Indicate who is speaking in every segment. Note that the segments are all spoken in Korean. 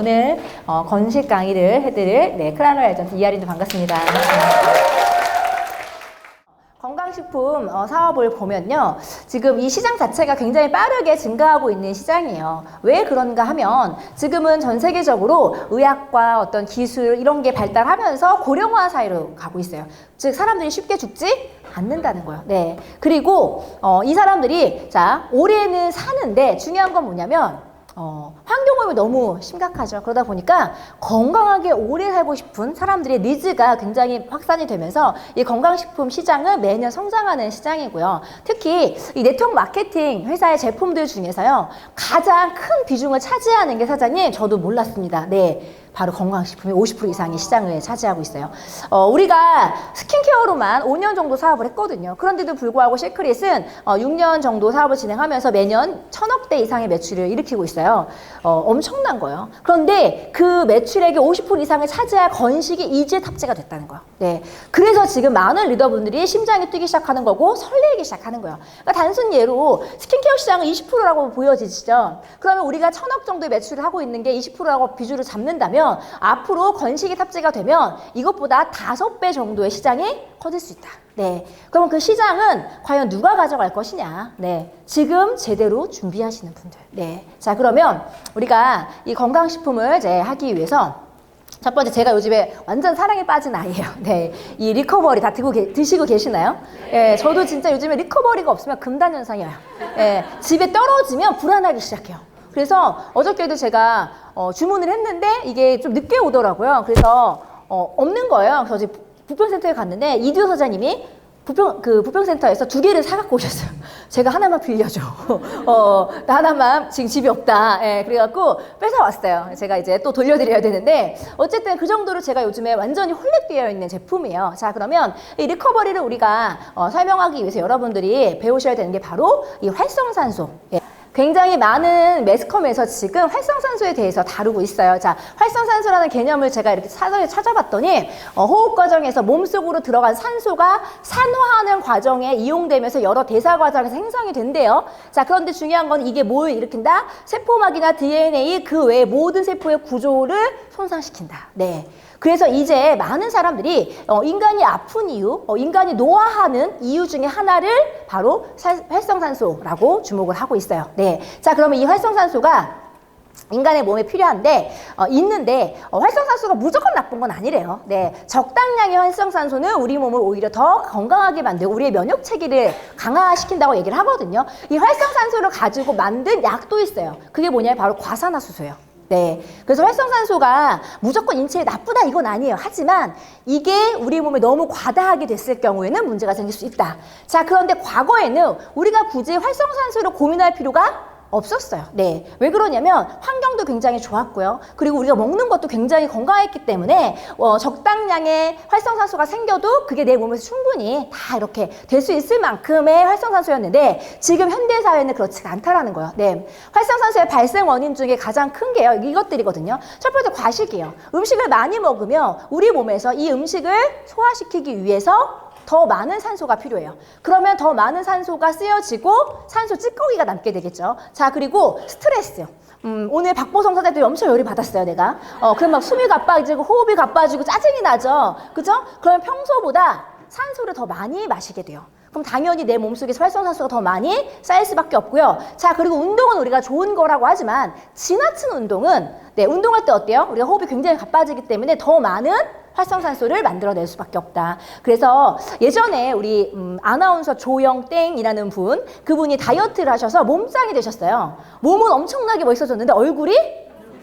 Speaker 1: 오늘 건식 강의를 해드릴 클라노 에전트 이하린도 반갑습니다. 건강식품 사업을 보면요, 지금 이 시장 자체가 굉장히 빠르게 증가하고 있는 시장이에요. 왜 그런가 하면 지금은 전 세계적으로 의학과 어떤 기술 이런 게 발달하면서 고령화 사회로 가고 있어요. 즉 사람들이 쉽게 죽지 않는다는 거예요. 네. 그리고 이 사람들이 올해는 사는데 중요한 건 뭐냐면 환경오염이 너무 심각하죠. 그러다 보니까 건강하게 오래 살고 싶은 사람들의 니즈가 굉장히 확산이 되면서 이 건강식품 시장은 매년 성장하는 시장이고요. 특히 이 네트워크 마케팅 회사의 제품들 중에서요, 가장 큰 비중을 차지하는 게 사장님, 저도 몰랐습니다. 네. 바로 건강식품이 50% 이상의 시장을 차지하고 있어요. 우리가 스킨케어로만 5년 정도 사업을 했거든요. 그런데도 불구하고 시크릿은 6년 정도 사업을 진행하면서 매년 1,000억대 이상의 매출을 일으키고 있어요. 엄청난 거예요. 그런데 그 매출액의 50% 이상을 차지할 건식이 이제 탑재가 됐다는 거예요. 네. 그래서 지금 많은 리더분들이 심장이 뛰기 시작하는 거고 설레기 시작하는 거예요. 그러니까 단순 예로 스킨케어 시장은 20%라고 보여지시죠? 그러면 우리가 1,000억 정도의 매출을 하고 있는 게 20%라고 비주를 잡는다면 앞으로 건식이 탑재가 되면 이것보다 5배 정도의 시장이 커질 수 있다. 네. 그럼 그 시장은 과연 누가 가져갈 것이냐? 네. 지금 제대로 준비하시는 분들. 네. 자, 그러면 우리가 이 건강식품을 이제 하기 위해서 첫 번째, 제가 요즘에 완전 사랑에 빠진 아이예요. 네. 이 리커버리 다 드시고 계시나요? 예, 저도 진짜 요즘에 리커버리가 없으면 금단현상이 와요. 예, 집에 떨어지면 불안하기 시작해요. 그래서 어저께도 제가 주문을 했는데 이게 좀 늦게 오더라고요. 그래서 없는 거예요. 그래서 부평센터에 갔는데 이두호 사장님이 부평센터에서 2개를 사갖고 오셨어요. 제가 하나만 빌려줘. 나 하나만 지금 집이 없다. 예, 그래갖고 뺏어왔어요. 제가 이제 또 돌려드려야 되는데 어쨌든 그 정도로 제가 요즘에 완전히 홀릭되어 있는 제품이에요. 자, 그러면 이 리커버리를 우리가 설명하기 위해서 여러분들이 배우셔야 되는 게 바로 이 활성산소. 예. 굉장히 많은 매스컴에서 지금 활성산소에 대해서 다루고 있어요. 자, 활성산소라는 개념을 제가 이렇게 사전에 찾아봤더니 호흡 과정에서 몸속으로 들어간 산소가 산화하는 과정에 이용되면서 여러 대사 과정에서 생성이 된대요. 자, 그런데 중요한 건 이게 뭘 일으킨다? 세포막이나 DNA 그 외의 모든 세포의 구조를 손상시킨다. 네. 그래서 이제 많은 사람들이 인간이 아픈 이유, 인간이 노화하는 이유 중에 하나를 바로 활성산소라고 주목을 하고 있어요. 네. 자, 그러면 이 활성산소가 인간의 몸에 필요한데 있는데 활성산소가 무조건 나쁜 건 아니래요. 네, 적당량의 활성산소는 우리 몸을 오히려 더 건강하게 만들고 우리의 면역 체계를 강화시킨다고 얘기를 하거든요. 이 활성산소를 가지고 만든 약도 있어요. 그게 뭐냐면 바로 과산화수소예요. 네. 그래서 활성산소가 무조건 인체에 나쁘다 이건 아니에요. 하지만 이게 우리 몸에 너무 과다하게 됐을 경우에는 문제가 생길 수 있다. 자, 그런데 과거에는 우리가 굳이 활성산소를 고민할 필요가 없었어요. 네. 왜 그러냐면 환경도 굉장히 좋았고요. 그리고 우리가 먹는 것도 굉장히 건강했기 때문에 적당량의 활성산소가 생겨도 그게 내 몸에서 충분히 다 이렇게 될 수 있을 만큼의 활성산소였는데 지금 현대사회는 그렇지가 않다라는 거예요. 네. 활성산소의 발생 원인 중에 가장 큰 게요, 이것들이거든요. 첫 번째 과식이에요. 음식을 많이 먹으면 우리 몸에서 이 음식을 소화시키기 위해서 더 많은 산소가 필요해요. 그러면 더 많은 산소가 쓰여지고 산소 찌꺼기가 남게 되겠죠. 자, 그리고 스트레스요. 오늘 박보성 사장님이 엄청 열이 받았어요, 내가. 그럼 막 숨이 가빠지고 호흡이 가빠지고 짜증이 나죠. 그죠? 그러면 평소보다 산소를 더 많이 마시게 돼요. 그럼 당연히 내 몸속에서 활성산소가 더 많이 쌓일 수밖에 없고요. 자, 그리고 운동은 우리가 좋은 거라고 하지만 지나친 운동은 운동할 때 어때요? 우리가 호흡이 굉장히 가빠지기 때문에 더 많은 활성산소를 만들어낼 수밖에 없다. 그래서 예전에 우리 아나운서 조영땡이라는 분, 그분이 다이어트를 하셔서 몸짱이 되셨어요. 몸은 엄청나게 멋있어졌는데 얼굴이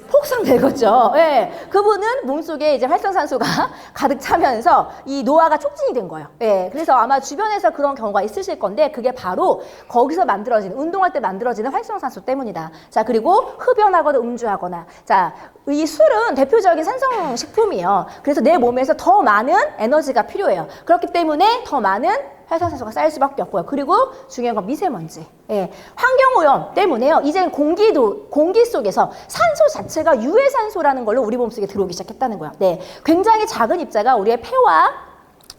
Speaker 1: 폭삭 늙었죠. 예. 그분은 몸속에 이제 활성산소가 가득 차면서 이 노화가 촉진이 된 거예요. 예. 그래서 아마 주변에서 그런 경우가 있으실 건데 그게 바로 거기서 만들어지는, 운동할 때 만들어지는 활성산소 때문이다. 자, 그리고 흡연하거나 음주하거나. 자, 이 술은 대표적인 산성식품이에요. 그래서 내 몸에서 더 많은 에너지가 필요해요. 그렇기 때문에 더 많은 활성산소가 쌓일 수밖에 없고요. 그리고 중요한 건 미세먼지. 예. 환경오염 때문에요. 이제는 공기 속에서 산소 자체가 유해산소라는 걸로 우리 몸속에 들어오기 시작했다는 거예요. 네. 굉장히 작은 입자가 우리의 폐와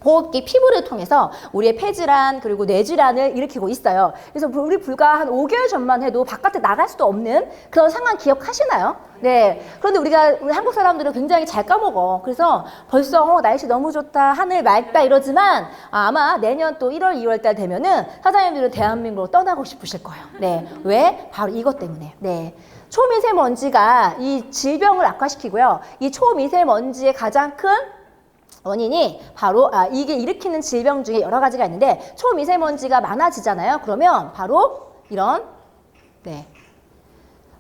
Speaker 1: 호흡기 피부를 통해서 우리의 폐질환 그리고 뇌질환을 일으키고 있어요. 그래서 우리 불과 한 5개월 전만 해도 바깥에 나갈 수도 없는 그런 상황 기억하시나요? 네. 그런데 우리 한국 사람들은 굉장히 잘 까먹어. 그래서 벌써 날씨 너무 좋다, 하늘 맑다 이러지만 아마 내년 또 1월, 2월 달 되면은 사장님들은 대한민국으로 떠나고 싶으실 거예요. 네. 왜? 바로 이것 때문에. 네. 초미세먼지가 이 질병을 악화시키고요. 이 초미세먼지의 가장 큰 원인이 바로 이게 일으키는 질병 중에 여러 가지가 있는데 초미세먼지가 많아지잖아요. 그러면 바로 이런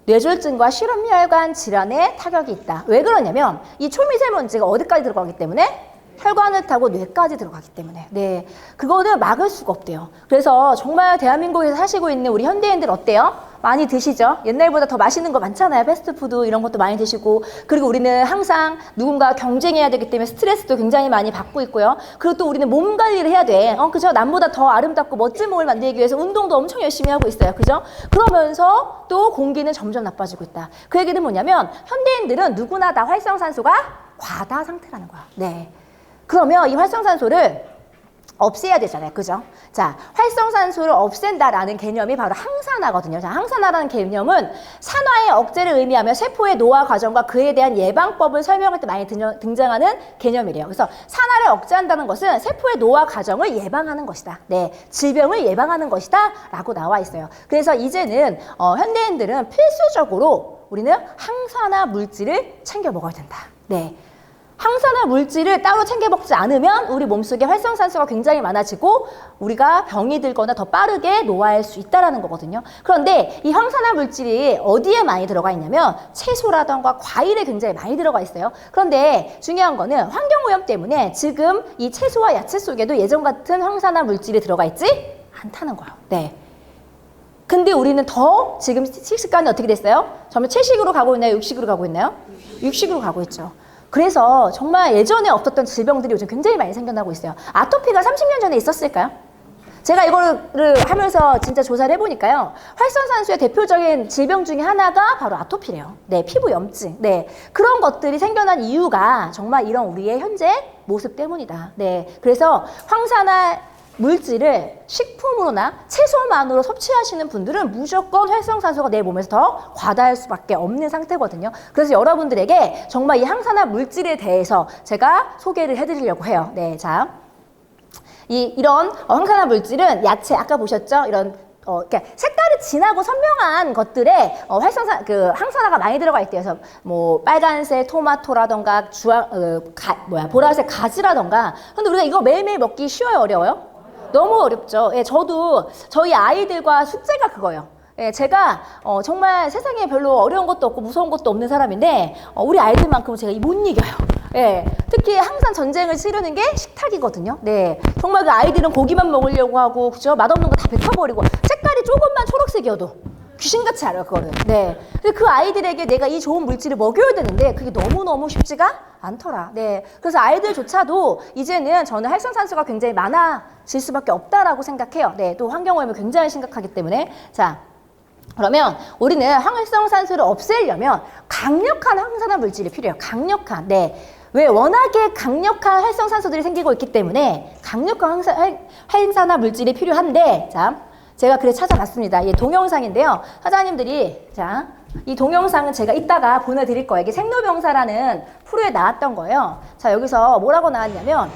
Speaker 1: 뇌졸중과 실험혈관 질환에 타격이 있다. 왜 그러냐면 이 초미세먼지가 어디까지 들어가기 때문에 혈관을 타고 뇌까지 들어가기 때문에 그거는 막을 수가 없대요. 그래서 정말 대한민국에서 사시고 있는 우리 현대인들 어때요? 많이 드시죠? 옛날보다 더 맛있는 거 많잖아요. 패스트푸드 이런 것도 많이 드시고 그리고 우리는 항상 누군가 경쟁해야 되기 때문에 스트레스도 굉장히 많이 받고 있고요. 그리고 또 우리는 몸 관리를 해야 돼. 그죠? 남보다 더 아름답고 멋진 몸을 만들기 위해서 운동도 엄청 열심히 하고 있어요. 그죠? 그러면서 또 공기는 점점 나빠지고 있다. 그 얘기는 뭐냐면 현대인들은 누구나 다 활성산소가 과다 상태라는 거야. 네. 그러면 이 활성산소를 없애야 되잖아요. 그죠? 자, 활성산소를 없앤다라는 개념이 바로 항산화거든요. 자, 항산화라는 개념은 산화의 억제를 의미하며 세포의 노화 과정과 그에 대한 예방법을 설명할 때 많이 등장하는 개념이래요. 그래서 산화를 억제한다는 것은 세포의 노화 과정을 예방하는 것이다. 네, 질병을 예방하는 것이다. 라고 나와 있어요. 그래서 이제는 현대인들은 필수적으로 우리는 항산화 물질을 챙겨 먹어야 된다. 네. 항산화 물질을 따로 챙겨 먹지 않으면 우리 몸속에 활성산소가 굉장히 많아지고 우리가 병이 들거나 더 빠르게 노화할 수 있다는 거거든요. 그런데 이 항산화 물질이 어디에 많이 들어가 있냐면 채소라던가 과일에 굉장히 많이 들어가 있어요. 그런데 중요한 거는 환경오염 때문에 지금 이 채소와 야채 속에도 예전 같은 항산화 물질이 들어가 있지 않다는 거예요. 네. 근데 우리는 더 지금 식습관이 어떻게 됐어요? 정말 채식으로 가고 있나요? 육식으로 가고 있나요? 육식으로 가고 있죠. 그래서 정말 예전에 없었던 질병들이 요즘 굉장히 많이 생겨나고 있어요. 아토피가 30년 전에 있었을까요? 제가 이거를 하면서 진짜 조사를 해보니까요. 활성산소의 대표적인 질병 중에 하나가 바로 아토피래요. 네, 피부 염증. 네, 그런 것들이 생겨난 이유가 정말 이런 우리의 현재 모습 때문이다. 네, 그래서 황산화 물질을 식품으로나 채소만으로 섭취하시는 분들은 무조건 활성산소가 내 몸에서 더 과다할 수밖에 없는 상태거든요. 그래서 여러분들에게 정말 이 항산화 물질에 대해서 제가 소개를 해드리려고 해요. 네, 자, 이런 항산화 물질은 야채 아까 보셨죠? 이런 그러니까 색깔이 진하고 선명한 것들에 항산화가 많이 들어가 있대요. 그래서 뭐 빨간색 토마토라던가 보라색 가지라던가. 근데 우리가 이거 매일매일 먹기 쉬워요, 어려워요? 너무 어렵죠. 예, 저도 저희 아이들과 숙제가 그거예요. 예, 제가 정말 세상에 별로 어려운 것도 없고 무서운 것도 없는 사람인데 우리 아이들만큼은 제가 못 이겨요. 예, 특히 항상 전쟁을 치르는 게 식탁이거든요. 네, 정말 그 아이들은 고기만 먹으려고 하고 그죠? 맛없는 거 다 뱉어버리고 색깔이 조금만 초록색이어도 귀신같이 알아요, 그거를. 네. 그 아이들에게 내가 이 좋은 물질을 먹여야 되는데 그게 너무너무 쉽지가 않더라. 네. 그래서 아이들조차도 이제는 저는 활성산소가 굉장히 많아질 수밖에 없다라고 생각해요. 네. 또 환경오염이 굉장히 심각하기 때문에. 자, 그러면 우리는 활성산소를 없애려면 강력한 항산화 물질이 필요해요. 강력한. 네. 왜? 워낙에 강력한 활성산소들이 생기고 있기 때문에 강력한 항산화 물질이 필요한데, 자, 제가 그래 찾아봤습니다. 이 동영상인데요. 사장님들이, 자, 이 동영상은 제가 이따가 보내드릴 거예요. 이게 생로병사라는 프로에 나왔던 거예요. 자, 여기서 뭐라고 나왔냐면,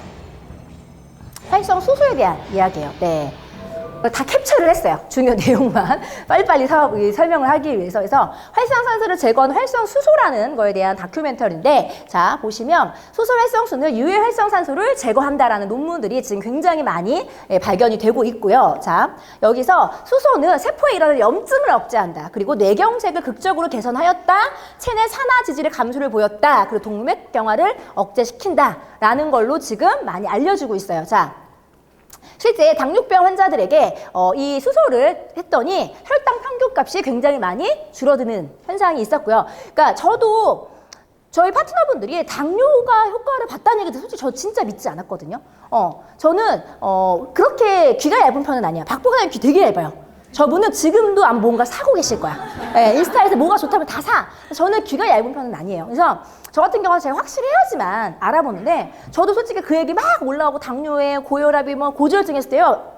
Speaker 1: 활성수소에 대한 이야기예요. 네. 다 캡처를 했어요. 중요 내용만 빨리빨리 설명을 하기 위해서. 그래서 활성산소를 제거한 활성수소라는 거에 대한 다큐멘터리인데, 자, 보시면 수소 활성수는 유해 활성산소를 제거한다라는 논문들이 지금 굉장히 많이 발견이 되고 있고요. 자, 여기서 수소는 세포에 일어나는 염증을 억제한다. 그리고 뇌경색을 극적으로 개선하였다. 체내 산화 지질의 감소를 보였다. 그리고 동맥경화를 억제시킨다라는 걸로 지금 많이 알려지고 있어요. 자, 실제 당뇨병 환자들에게 이 수소를 했더니 혈당 평균값이 굉장히 많이 줄어드는 현상이 있었고요. 그러니까 저도 저희 파트너분들이 당뇨가 효과를 봤다는 얘기도 솔직히 저 진짜 믿지 않았거든요. 저는 그렇게 귀가 얇은 편은 아니야. 박보사님 귀 되게 얇아요. 저분은 지금도 안 뭔가 사고 계실 거야. 예, 인스타에서 뭐가 좋다면 다 사. 저는 귀가 얇은 편은 아니에요. 그래서 저 같은 경우는 제가 확실해야지만 알아보는데, 저도 솔직히 그 얘기 막 올라오고 당뇨에 고혈압이 뭐 고지혈증 했을 때요.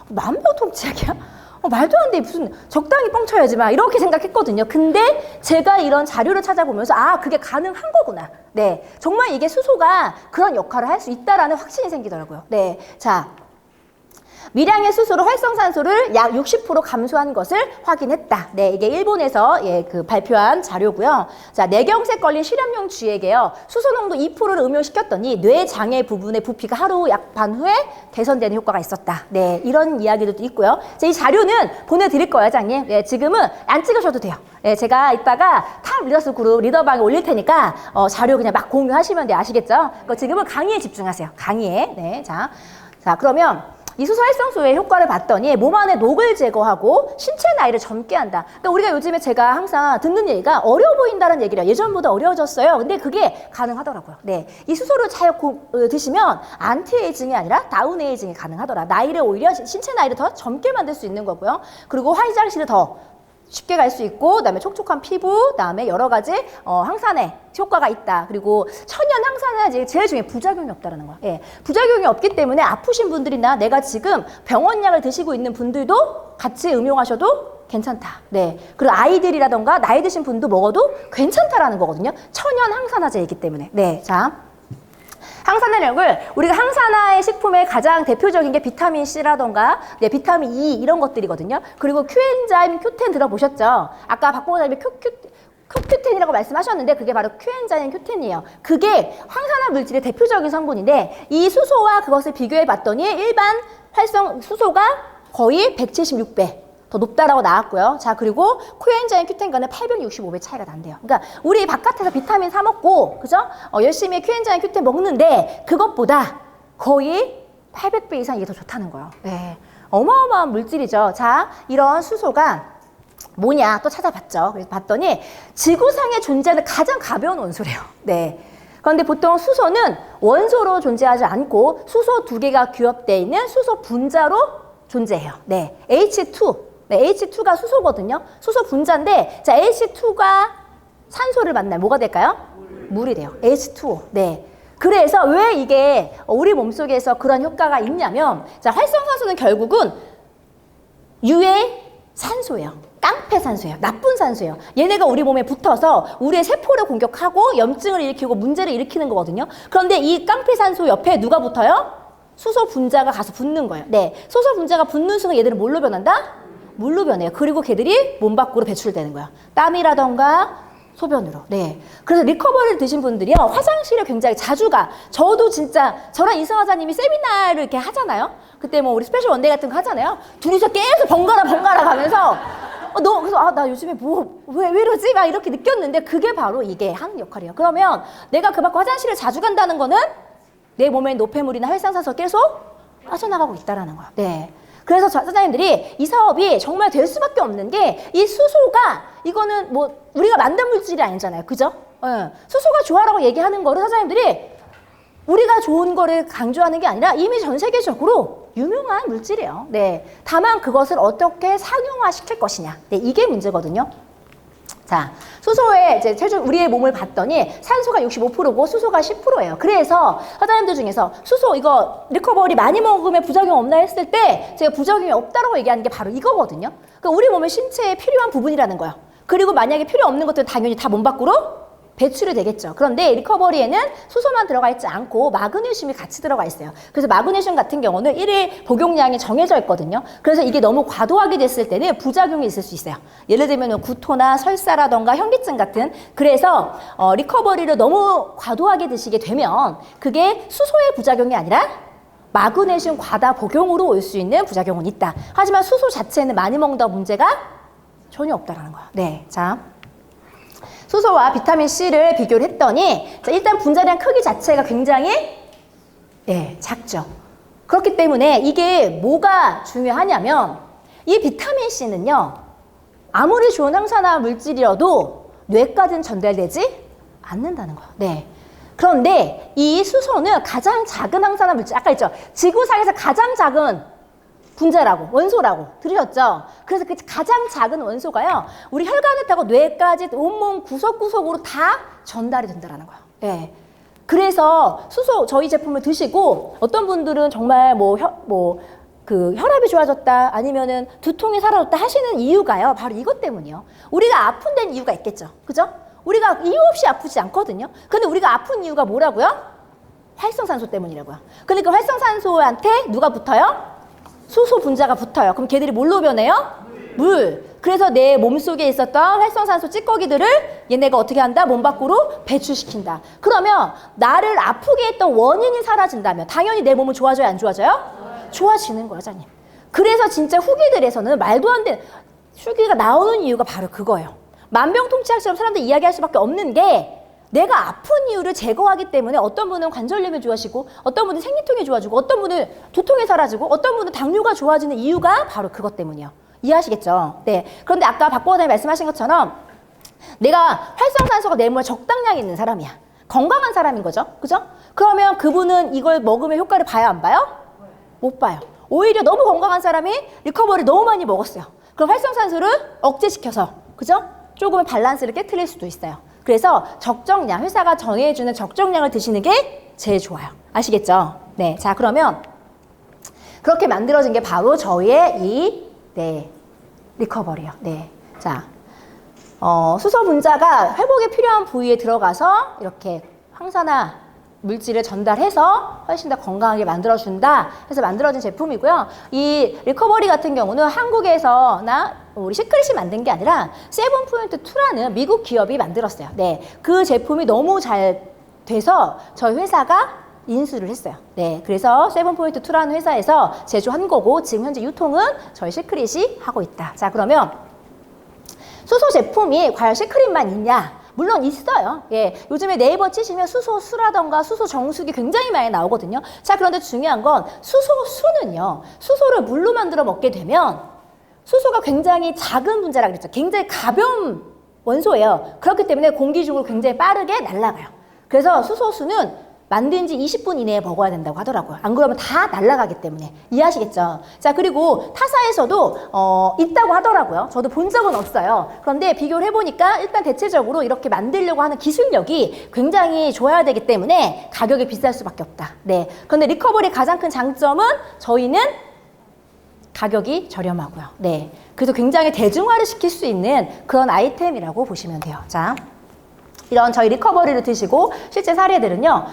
Speaker 1: 만병통치약이야? 말도 안 돼. 무슨 적당히 뻥쳐야지 막 이렇게 생각했거든요. 근데 제가 이런 자료를 찾아보면서 그게 가능한 거구나. 네, 정말 이게 수소가 그런 역할을 할 수 있다라는 확신이 생기더라고요. 네, 자. 미량의 수소로 활성산소를 약 60% 감소한 것을 확인했다. 네, 이게 일본에서 발표한 자료고요. 자, 뇌경색 걸린 실험용 쥐에게요, 수소 농도 2%를 음용시켰더니 뇌 장애 부분의 부피가 하루 약 반 후에 개선되는 효과가 있었다. 네, 이런 이야기들도 있고요. 자, 이 자료는 보내드릴 거예요, 회장님. 네, 지금은 안 찍으셔도 돼요. 네, 제가 이따가 탑 리더스 그룹 리더방에 올릴 테니까 자료 그냥 막 공유하시면 돼요. 아시겠죠? 지금은 강의에 집중하세요. 강의에. 네, 자, 그러면 이 수소 활성소의 효과를 봤더니 몸 안에 녹을 제거하고 신체 나이를 젊게 한다. 그러니까 우리가 요즘에 제가 항상 듣는 얘기가 어려워 보인다는 얘기를, 예전보다 어려워졌어요. 근데 그게 가능하더라고요. 네, 이 수소를 잘 드시면 안티에이징이 아니라 다운에이징이 가능하더라. 나이를 오히려 신체 나이를 더 젊게 만들 수 있는 거고요. 그리고 화장실을 더 쉽게 갈 수 있고, 그다음에 촉촉한 피부, 그다음에 여러 가지 항산에 효과가 있다. 그리고 천연 항산화제 제일 중요해, 부작용이 없다라는 거야. 예, 부작용이 없기 때문에 아프신 분들이나 내가 지금 병원약을 드시고 있는 분들도 같이 음용하셔도 괜찮다. 네, 그리고 아이들이라던가 나이 드신 분도 먹어도 괜찮다라는 거거든요. 천연 항산화제이기 때문에. 네, 자. 항산화력을, 우리가 항산화의 식품의 가장 대표적인 게 비타민 C라던가 비타민 E 이런 것들이거든요. 그리고 큐엔자임 Q10 들어보셨죠? 아까 박 보호자님이 Q10이라고 말씀하셨는데 그게 바로 큐엔자임 Q10이에요. 그게 항산화 물질의 대표적인 성분인데, 이 수소와 그것을 비교해 봤더니 일반 수소가 거의 176배 더 높다라고 나왔고요. 자, 그리고 코엔자임 Q10과는 865배 차이가 난대요. 그러니까 우리 바깥에서 비타민 사 먹고, 그죠? 열심히 코엔자임 Q10 먹는데 그것보다 거의 800배 이상 이게 더 좋다는 거예요. 네, 어마어마한 물질이죠. 자, 이런 수소가 뭐냐 또 찾아봤죠. 그래서 봤더니 지구상에 존재하는 가장 가벼운 원소래요. 네. 그런데 보통 수소는 원소로 존재하지 않고 수소 2개가 규합되어 있는 수소 분자로 존재해요. 네, H2. 네, H2가 수소거든요. 수소 분자인데, 자, H2가 산소를 만나면 뭐가 될까요? 물이 돼요. H2O. 네. 그래서 왜 이게 우리 몸속에서 그런 효과가 있냐면, 자, 활성산소는 결국은 유해 산소예요. 깡패 산소예요. 나쁜 산소예요. 얘네가 우리 몸에 붙어서 우리의 세포를 공격하고 염증을 일으키고 문제를 일으키는 거거든요. 그런데 이 깡패 산소 옆에 누가 붙어요? 수소 분자가 가서 붙는 거예요. 네, 수소 분자가 붙는 순간 얘들은 뭘로 변한다? 물로 변해요. 그리고 걔들이 몸 밖으로 배출되는 거야. 땀이라던가 소변으로. 네. 그래서 리커버리를 드신 분들이요, 화장실을 굉장히 자주 가. 저도 진짜, 저랑 이승화자님이 세미나를 이렇게 하잖아요. 그때 뭐 우리 스페셜 원데이 같은 거 하잖아요. 둘이서 계속 번갈아 가면서 그래서 나 요즘에 왜 이러지? 막 이렇게 느꼈는데 그게 바로 이게 하는 역할이에요. 그러면 내가 그 밖에 화장실을 자주 간다는 거는 내 몸에 노폐물이나 활성산소 계속 빠져나가고 있다라는 거야. 네. 그래서 사장님들이 이 사업이 정말 될 수밖에 없는 게, 이 수소가, 이거는 뭐 우리가 만든 물질이 아니잖아요. 그죠? 네. 수소가 좋아라고 얘기하는 거를 사장님들이 우리가 좋은 거를 강조하는 게 아니라 이미 전 세계적으로 유명한 물질이에요. 네. 다만 그것을 어떻게 상용화 시킬 것이냐. 네, 이게 문제거든요. 자, 수소의 이제 체중, 우리의 몸을 봤더니 산소가 65%고 수소가 10%예요. 그래서 사장님들 중에서 수소 이거 리커버리 많이 먹으면 부작용 없나 했을 때 제가 부작용이 없다라고 얘기하는 게 바로 이거거든요. 그러니까 우리 몸의 신체에 필요한 부분이라는 거예요. 그리고 만약에 필요 없는 것들은 당연히 다 몸 밖으로 배출이 되겠죠. 그런데 리커버리에는 수소만 들어가 있지 않고 마그네슘이 같이 들어가 있어요. 그래서 마그네슘 같은 경우는 1일 복용량이 정해져 있거든요. 그래서 이게 너무 과도하게 됐을 때는 부작용이 있을 수 있어요. 예를 들면 구토나 설사라던가 현기증 같은. 그래서 리커버리를 너무 과도하게 드시게 되면 그게 수소의 부작용이 아니라 마그네슘 과다 복용으로 올 수 있는 부작용은 있다. 하지만 수소 자체는 많이 먹는다 문제가 전혀 없다라는 거야. 네, 자. 수소와 비타민 C를 비교를 했더니, 자, 일단 분자량 크기 자체가 굉장히 작죠. 그렇기 때문에 이게 뭐가 중요하냐면, 이 비타민 C는요, 아무리 좋은 항산화 물질이어도 뇌까지는 전달되지 않는다는 거예요. 네. 그런데 이 수소는 가장 작은 항산화 물질, 아까 했죠. 지구상에서 가장 작은 분자라고, 원소라고 들으셨죠? 그래서 그 가장 작은 원소가요, 우리 혈관을 타고 뇌까지 온몸 구석구석으로 다 전달이 된다는 거예요. 네. 그래서 수소 저희 제품을 드시고 어떤 분들은 정말 그 혈압이 좋아졌다 아니면은 두통이 사라졌다 하시는 이유가요, 바로 이것 때문이에요. 우리가 아픈 데는 이유가 있겠죠, 그죠? 우리가 이유 없이 아프지 않거든요. 근데 우리가 아픈 이유가 뭐라고요? 활성산소 때문이라고요. 근데 그 활성산소한테 누가 붙어요? 수소 분자가 붙어요. 그럼 걔들이 뭘로 변해요? 물. 그래서 내 몸속에 있었던 활성산소 찌꺼기들을 얘네가 어떻게 한다? 몸 밖으로 배출시킨다. 그러면 나를 아프게 했던 원인이 사라진다면 당연히 내 몸은 좋아져요, 안 좋아져요? 좋아지는 거예요, 자님. 그래서 진짜 후기들에서는 말도 안 되는 후기가 나오는 이유가 바로 그거예요. 만병통치약처럼 사람들 이야기할 수밖에 없는 게 내가 아픈 이유를 제거하기 때문에 어떤 분은 관절염이 좋아지고 어떤 분은 생리통이 좋아지고 어떤 분은 두통이 사라지고 어떤 분은 당뇨가 좋아지는 이유가 바로 그것 때문이에요. 이해하시겠죠? 네. 그런데 아까 박보원장님 말씀하신 것처럼 내가 활성산소가 내 몸에 적당량 있는 사람이야. 건강한 사람인 거죠. 그죠? 그러면 그분은 이걸 먹으면 효과를 봐요, 안 봐요? 못 봐요. 오히려 너무 건강한 사람이 리커버리 너무 많이 먹었어요. 그럼 활성산소를 억제시켜서, 그죠? 조금의 밸런스를 깨트릴 수도 있어요. 그래서 적정량, 회사가 정해주는 적정량을 드시는 게 제일 좋아요. 아시겠죠? 네. 자, 그러면 그렇게 만들어진 게 바로 저희의 리커버리요. 네. 자, 수소 분자가 회복에 필요한 부위에 들어가서 이렇게 항산화 물질을 전달해서 훨씬 더 건강하게 만들어준다 해서 만들어진 제품이고요. 이 리커버리 같은 경우는 한국에서나 우리 시크릿이 만든 게 아니라 세븐포인트2라는 미국 기업이 만들었어요. 네, 그 제품이 너무 잘 돼서 저희 회사가 인수를 했어요. 네, 그래서 세븐포인트2라는 회사에서 제조한 거고 지금 현재 유통은 저희 시크릿이 하고 있다. 자, 그러면 수소 제품이 과연 시크릿만 있냐? 물론 있어요. 예, 요즘에 네이버 치시면 수소수라던가 수소 정수기 굉장히 많이 나오거든요. 자, 그런데 중요한 건 수소수는요. 수소를 물로 만들어 먹게 되면 수소가 굉장히 작은 분자라 그랬죠. 굉장히 가벼운 원소예요. 그렇기 때문에 공기 중으로 굉장히 빠르게 날아가요. 그래서 수소수는 만든 지 20분 이내에 먹어야 된다고 하더라고요. 안 그러면 다 날아가기 때문에. 이해하시겠죠? 자, 그리고 타사에서도 있다고 하더라고요. 저도 본 적은 없어요. 그런데 비교를 해보니까 일단 대체적으로 이렇게 만들려고 하는 기술력이 굉장히 좋아야 되기 때문에 가격이 비쌀 수밖에 없다. 네. 그런데 리커버리 가장 큰 장점은 저희는 가격이 저렴하고요. 네. 그래서 굉장히 대중화를 시킬 수 있는 그런 아이템이라고 보시면 돼요. 자. 이런 저희 리커버리를 드시고 실제 사례들은요,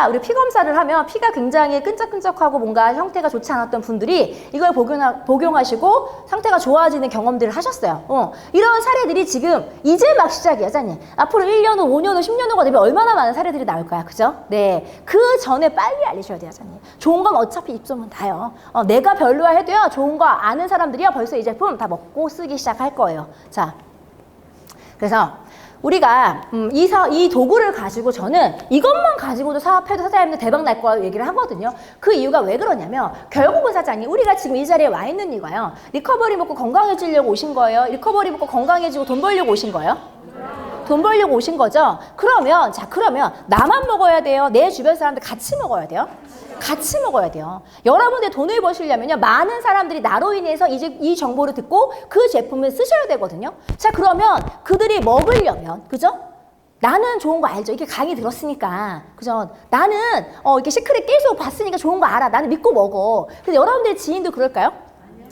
Speaker 1: 우리 피 검사를 하면 피가 굉장히 끈적끈적하고 뭔가 형태가 좋지 않았던 분들이 이걸 복용하시고 상태가 좋아지는 경험들을 하셨어요. 이런 사례들이 지금 이제 막 시작이에요, 여자님. 앞으로 1년 후, 5년 후, 10년 후가 되면 얼마나 많은 사례들이 나올까요? 그죠? 네. 그 전에 빨리 알리셔야 돼요, 여자님. 좋은 건 어차피 입소문 나요. 내가 별로야 해도요, 좋은 거 아는 사람들이요, 벌써 이 제품 다 먹고 쓰기 시작할 거예요. 자. 그래서 우리가 이 도구를 가지고 저는 이것만 가지고도 사업해도 사장님들 대박 날 거라고 얘기를 하거든요. 그 이유가 왜 그러냐면 결국은 사장님, 우리가 지금 이 자리에 와 있는 이유가요, 리커버리 먹고 건강해지려고 오신 거예요? 리커버리 먹고 건강해지고 돈 벌려고 오신 거예요? 돈 벌려고 오신 거죠? 그러면 나만 먹어야 돼요? 내 주변 사람들 같이 먹어야 돼요? 같이 먹어야 돼요. 여러분들 돈을 버시려면요, 많은 사람들이 나로 인해서 이 정보를 듣고 그 제품을 쓰셔야 되거든요. 자, 그러면 그들이 먹으려면, 그죠? 나는 좋은 거 알죠? 이렇게 강의 들었으니까, 그죠? 나는 이렇게 시크릿 계속 봤으니까 좋은 거 알아. 나는 믿고 먹어. 근데 여러분들의 지인도 그럴까요?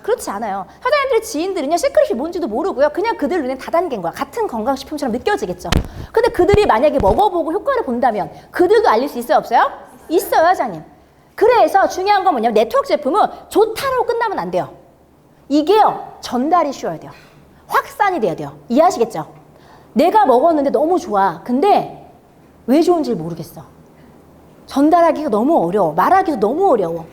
Speaker 1: 그렇지 않아요. 사장님들의 지인들은요, 시크릿이 뭔지도 모르고요, 그냥 그들 눈엔 다단계인 거야. 같은 건강식품처럼 느껴지겠죠. 근데 그들이 만약에 먹어보고 효과를 본다면 그들도 알릴 수 있어요, 없어요? 있어요, 사장님. 그래서 중요한 건 뭐냐면 네트워크 제품은 좋다라고 끝나면 안 돼요. 이게요, 전달이 쉬워야 돼요. 확산이 돼야 돼요. 이해하시겠죠? 내가 먹었는데 너무 좋아. 근데 왜 좋은지 모르겠어. 전달하기가 너무 어려워. 말하기도 너무 어려워.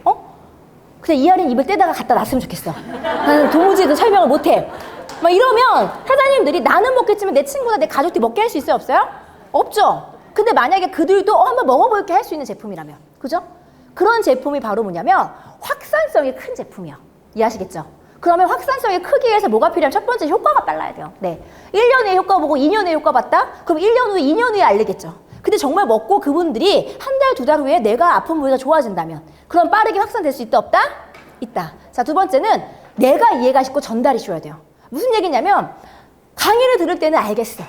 Speaker 1: 그냥 이하린 입을 떼다가 갖다 놨으면 좋겠어. 나는 도무지 설명을 못해. 막 이러면 사장님들이 나는 먹겠지만 내 친구나 내 가족들이 먹게 할 수 있어요, 없어요? 없죠. 근데 만약에 그들도 한번 먹어볼게 할 수 있는 제품이라면, 그죠? 그런 제품이 바로 뭐냐면 확산성이 큰 제품이요. 이해하시겠죠? 그러면 확산성이 크기 위해서 뭐가 필요하면 첫 번째 효과가 빨라야 돼요. 네. 1년에 효과 보고 2년에 효과 봤다? 그럼 1년 후에 2년 후에 알리겠죠. 근데 정말 먹고 그분들이 한 달, 두 달 후에 내가 아픈 부위가 좋아진다면 그럼 빠르게 확산될 수 있다, 없다? 있다. 자, 두 번째는 내가 이해가 쉽고 전달이 쉬워야 돼요. 무슨 얘기냐면 강의를 들을 때는 알겠어.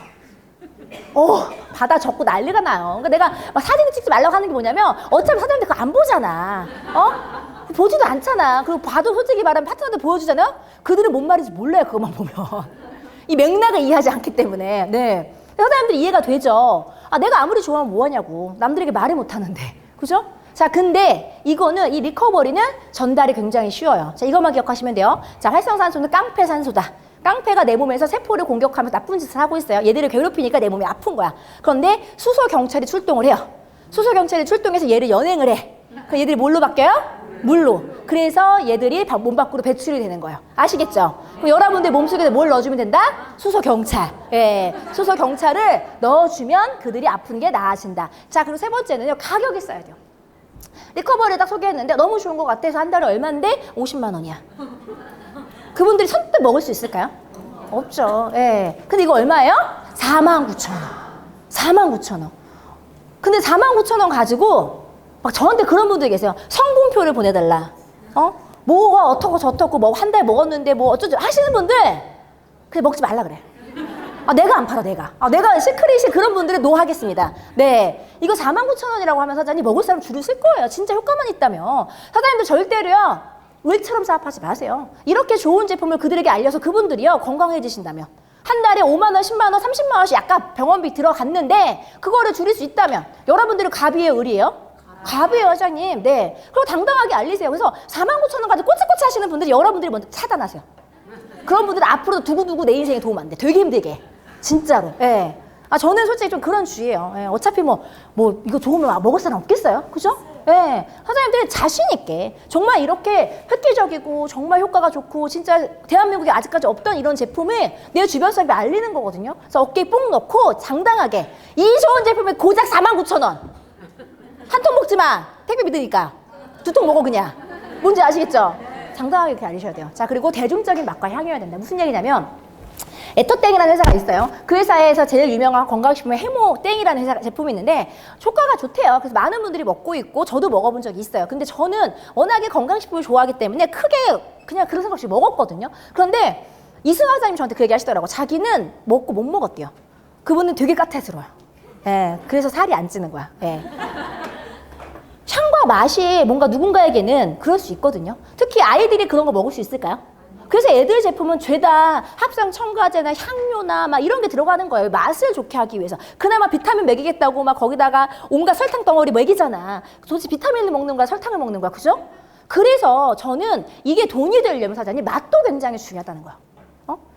Speaker 1: 받아 적고 난리가 나요. 그러니까 내가 막 사진을 찍지 말라고 하는 게 뭐냐면 어차피 사장님들 그거 안 보잖아. 보지도 않잖아. 그리고 봐도 솔직히 말하면 파트너들 보여주잖아요. 그들은 뭔 말인지 몰라요. 그것만 보면. 이 맥락을 이해하지 않기 때문에. 네. 사장님들 이해가 되죠. 내가 아무리 좋아하면 뭐하냐고. 남들에게 말을 못하는데. 그죠? 자, 근데 이거는 이 리커버리는 전달이 굉장히 쉬워요. 자, 이것만 기억하시면 돼요. 자, 활성산소는 깡패산소다. 깡패가 내 몸에서 세포를 공격하면서 나쁜 짓을 하고 있어요. 얘들을 괴롭히니까 내 몸이 아픈 거야. 그런데 수소경찰이 출동을 해요. 수소경찰이 출동해서 얘를 연행을 해. 그럼 얘들이 뭘로 바뀌어요? 물로. 그래서 얘들이 몸 밖으로 배출이 되는 거예요. 아시겠죠? 그럼 여러분들 몸속에 뭘 넣어주면 된다? 수소경찰. 예, 수소경찰을 넣어주면 그들이 아픈 게 나아진다. 자, 그리고 세 번째는요. 가격이 써야 돼요. 리커버리 딱 소개했는데 너무 좋은 것 같아서 한 달에 얼마인데? 50만 원이야. 그분들이 선뜻 먹을 수 있을까요? 없죠. 예. 근데 이거 얼마예요? 49,000원. 49,000원. 근데 49,000원 가지고 막 저한테 그런 분들이 계세요. 성분표를 보내달라. 뭐가 어떻고 저떻고 뭐 한 달 먹었는데 뭐 어쩌죠 하시는 분들 그냥 먹지 말라 그래. 내가 안 팔아, 내가. 내가 시크릿이 그런 분들은 노 하겠습니다. 네. 이거 49,000원이라고 하면 사장님 먹을 사람 줄을 쓸 거예요. 진짜 효과만 있다면. 사장님들 절대로요. 우리처럼 사업하지 마세요. 이렇게 좋은 제품을 그들에게 알려서 그분들이요. 건강해지신다면. 한 달에 5만 원, 10만 원, 30만 원씩 약간 병원비 들어갔는데 그거를 줄일 수 있다면 여러분들은 갑이에요, 을이에요? 갑이에요, 사장님. 네. 그리고 당당하게 알리세요. 그래서 49,000원 가지고 꼬치꼬치 하시는 분들이 여러분들이 먼저 차단하세요. 그런 분들은 앞으로도 두고두고 내 인생에 도움 안 돼. 되게 힘들게. 진짜로. 예. 저는 솔직히 좀 그런 주의예요. 예. 어차피 뭐 이거 좋으면 먹을 사람 없겠어요? 그죠? 예. 사장님들이 자신있게 정말 이렇게 획기적이고 정말 효과가 좋고 진짜 대한민국에 아직까지 없던 이런 제품을 내 주변 사람에 알리는 거거든요. 그래서 어깨에 뽕 넣고 장당하게 이 좋은 제품에 고작 49,000원. 한 통 먹지 마. 택배 믿으니까. 2통 먹어 그냥. 뭔지 아시겠죠? 장당하게 이렇게 알리셔야 돼요. 자, 그리고 대중적인 맛과 향이어야 된다. 무슨 얘기냐면 에터땡이라는 회사가 있어요. 그 회사에서 제일 유명한 건강식품의 해모땡이라는 회사 제품이 있는데 효과가 좋대요. 그래서 많은 분들이 먹고 있고 저도 먹어본 적이 있어요. 근데 저는 워낙에 건강식품을 좋아하기 때문에 크게 그냥 그런 생각 없이 먹었거든요. 그런데 이승하 사장님 저한테 그 얘기 하시더라고. 자기는 먹고 못 먹었대요. 그분은 되게 까탈스러워요. 예, 그래서 살이 안 찌는 거야. 예. 향과 맛이 뭔가 누군가에게는 그럴 수 있거든요. 특히 아이들이 그런 거 먹을 수 있을까요? 그래서 애들 제품은 죄다 합성 첨가제나 향료나 막 이런 게 들어가는 거예요. 맛을 좋게 하기 위해서. 그나마 비타민 먹이겠다고 막 거기다가 온갖 설탕 덩어리 먹이잖아. 도대체 비타민을 먹는 거야, 설탕을 먹는 거야, 그죠? 그래서 저는 이게 돈이 되려면 사장님 맛도 굉장히 중요하다는 거야.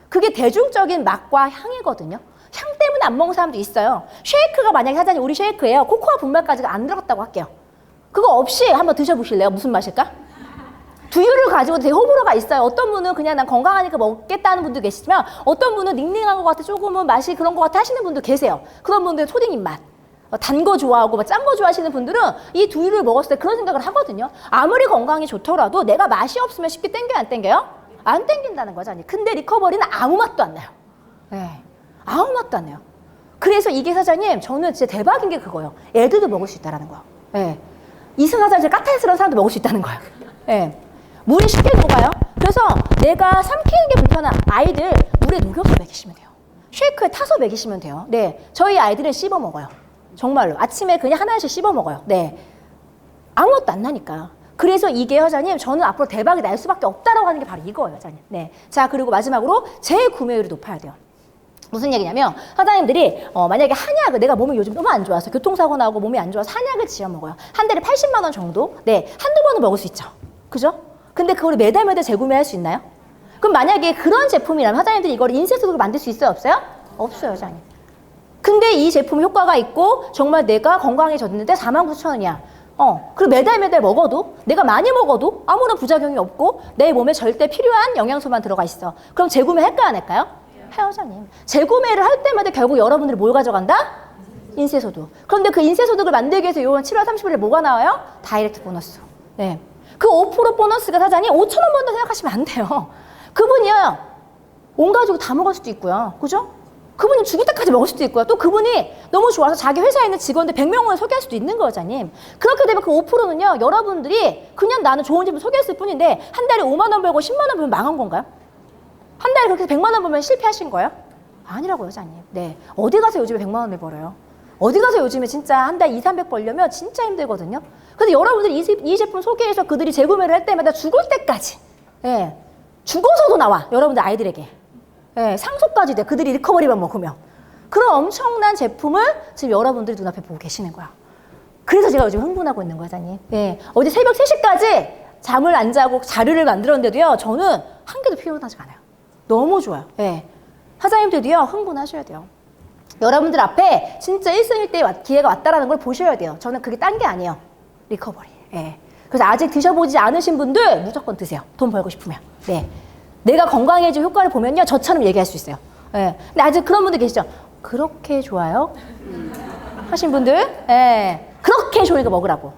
Speaker 1: 그게 대중적인 맛과 향이거든요. 향 때문에 안 먹는 사람도 있어요. 쉐이크가 만약에 사장님 우리 쉐이크예요. 코코아 분말까지가 안 들어갔다고 할게요. 그거 없이 한번 드셔보실래요? 무슨 맛일까? 두유를 가지고 되게 호불호가 있어요. 어떤 분은 그냥 난 건강하니까 먹겠다는 분도 계시지만 어떤 분은 닝닝한 것 같아, 조금은 맛이 그런 것 같아 하시는 분도 계세요. 그런 분들은 초딩 입맛. 단 거 좋아하고 짠 거 좋아하시는 분들은 이 두유를 먹었을 때 그런 생각을 하거든요. 아무리 건강이 좋더라도 내가 맛이 없으면 쉽게 땡겨요, 안 땡겨요? 안 땡긴다는 거죠. 근데 리커버리는 아무 맛도 안 나요. 네. 아무 맛도 안 나요. 그래서 이게 사장님 저는 진짜 대박인 게 그거예요. 애들도 먹을 수 있다는 거예요. 네. 이승하자 까탈스러운 사람도 먹을 수 있다는 거예요. 네. 물이 쉽게 녹아요. 그래서 내가 삼키는 게 불편한 아이들 물에 녹여서 먹이시면 돼요. 쉐이크에 타서 먹이시면 돼요. 네, 저희 아이들은 씹어 먹어요. 정말로 아침에 그냥 하나씩 씹어 먹어요. 네, 아무것도 안 나니까. 그래서 이게 회장님 저는 앞으로 대박이 날 수밖에 없다라고 하는 게 바로 이거예요, 회장님. 네, 자 그리고 마지막으로 재구매율이 높아야 돼요. 무슨 얘기냐면 사장님들이 만약에 한약을 내가 몸이 요즘 너무 안 좋아서 교통사고 나고 몸이 안 좋아서 한약을 지어 먹어요. 한 달에 80만 원 정도. 네, 한두 번은 먹을 수 있죠. 그죠? 근데 그걸 매달 재구매할 수 있나요? 그럼 만약에 그런 제품이라면 사장님들이 이걸 인쇄소득을 만들 수 있어요? 없어요? 없어요, 사장님. 근데 이 제품 효과가 있고 정말 내가 건강해졌는데 49,000원이야. 그리고 매달 먹어도 내가 많이 먹어도 아무런 부작용이 없고 내 몸에 절대 필요한 영양소만 들어가 있어. 그럼 재구매 할까요, 안 할까요? 해요, 사장님. 재구매를 할 때마다 결국 여러분들이 뭘 가져간다? 인쇄소득. 그런데 그 인쇄소득을 만들기 위해서 요번 7월 30일에 뭐가 나와요? 다이렉트 보너스. 네. 그 5% 보너스가 사장님 5,000원 번다 생각하시면 안 돼요. 그분이요. 온 가족이 다 먹을 수도 있고요. 그죠? 그분이 죽을 때까지 먹을 수도 있고요. 또 그분이 너무 좋아서 자기 회사에 있는 직원들 100명을 소개할 수도 있는 거예요, 자님. 그렇게 되면 그 5%는요, 여러분들이 그냥 나는 좋은 집을 소개했을 뿐인데 한 달에 5만 원 벌고 10만 원 벌면 망한 건가요? 한 달에 그렇게 100만 원 벌면 실패하신 거예요? 아니라고요, 자님. 네. 어디 가서 요즘에 100만 원을 벌어요? 어디 가서 요즘에 진짜 한 달 2, 300 벌려면 진짜 힘들거든요. 그래서 여러분들이 이 제품 소개해서 그들이 재구매를 할 때마다 죽을 때까지, 예, 죽어서도 나와, 여러분들 아이들에게. 예, 상속까지 돼. 그들이 리커버리만 먹으면. 그런 엄청난 제품을 지금 여러분들이 눈앞에 보고 계시는 거야. 그래서 제가 요즘 흥분하고 있는 거예요, 사장님. 예, 어제 새벽 3시까지 잠을 안 자고 자료를 만들었는데도요, 저는 한 개도 피곤하지가 않아요. 너무 좋아요. 예. 사장님들도요, 흥분하셔야 돼요. 여러분들 앞에 진짜 1승 1대의 기회가 왔다라는 걸 보셔야 돼요. 저는 그게 딴 게 아니에요. 리커버리. 예. 그래서 아직 드셔보지 않으신 분들 무조건 드세요. 돈 벌고 싶으면. 네. 내가 건강해진 효과를 보면요, 저처럼 얘기할 수 있어요. 예. 근데 아직 그런 분들 계시죠? 그렇게 좋아요? 하신 분들? 예. 그렇게 좋으니까 먹으라고.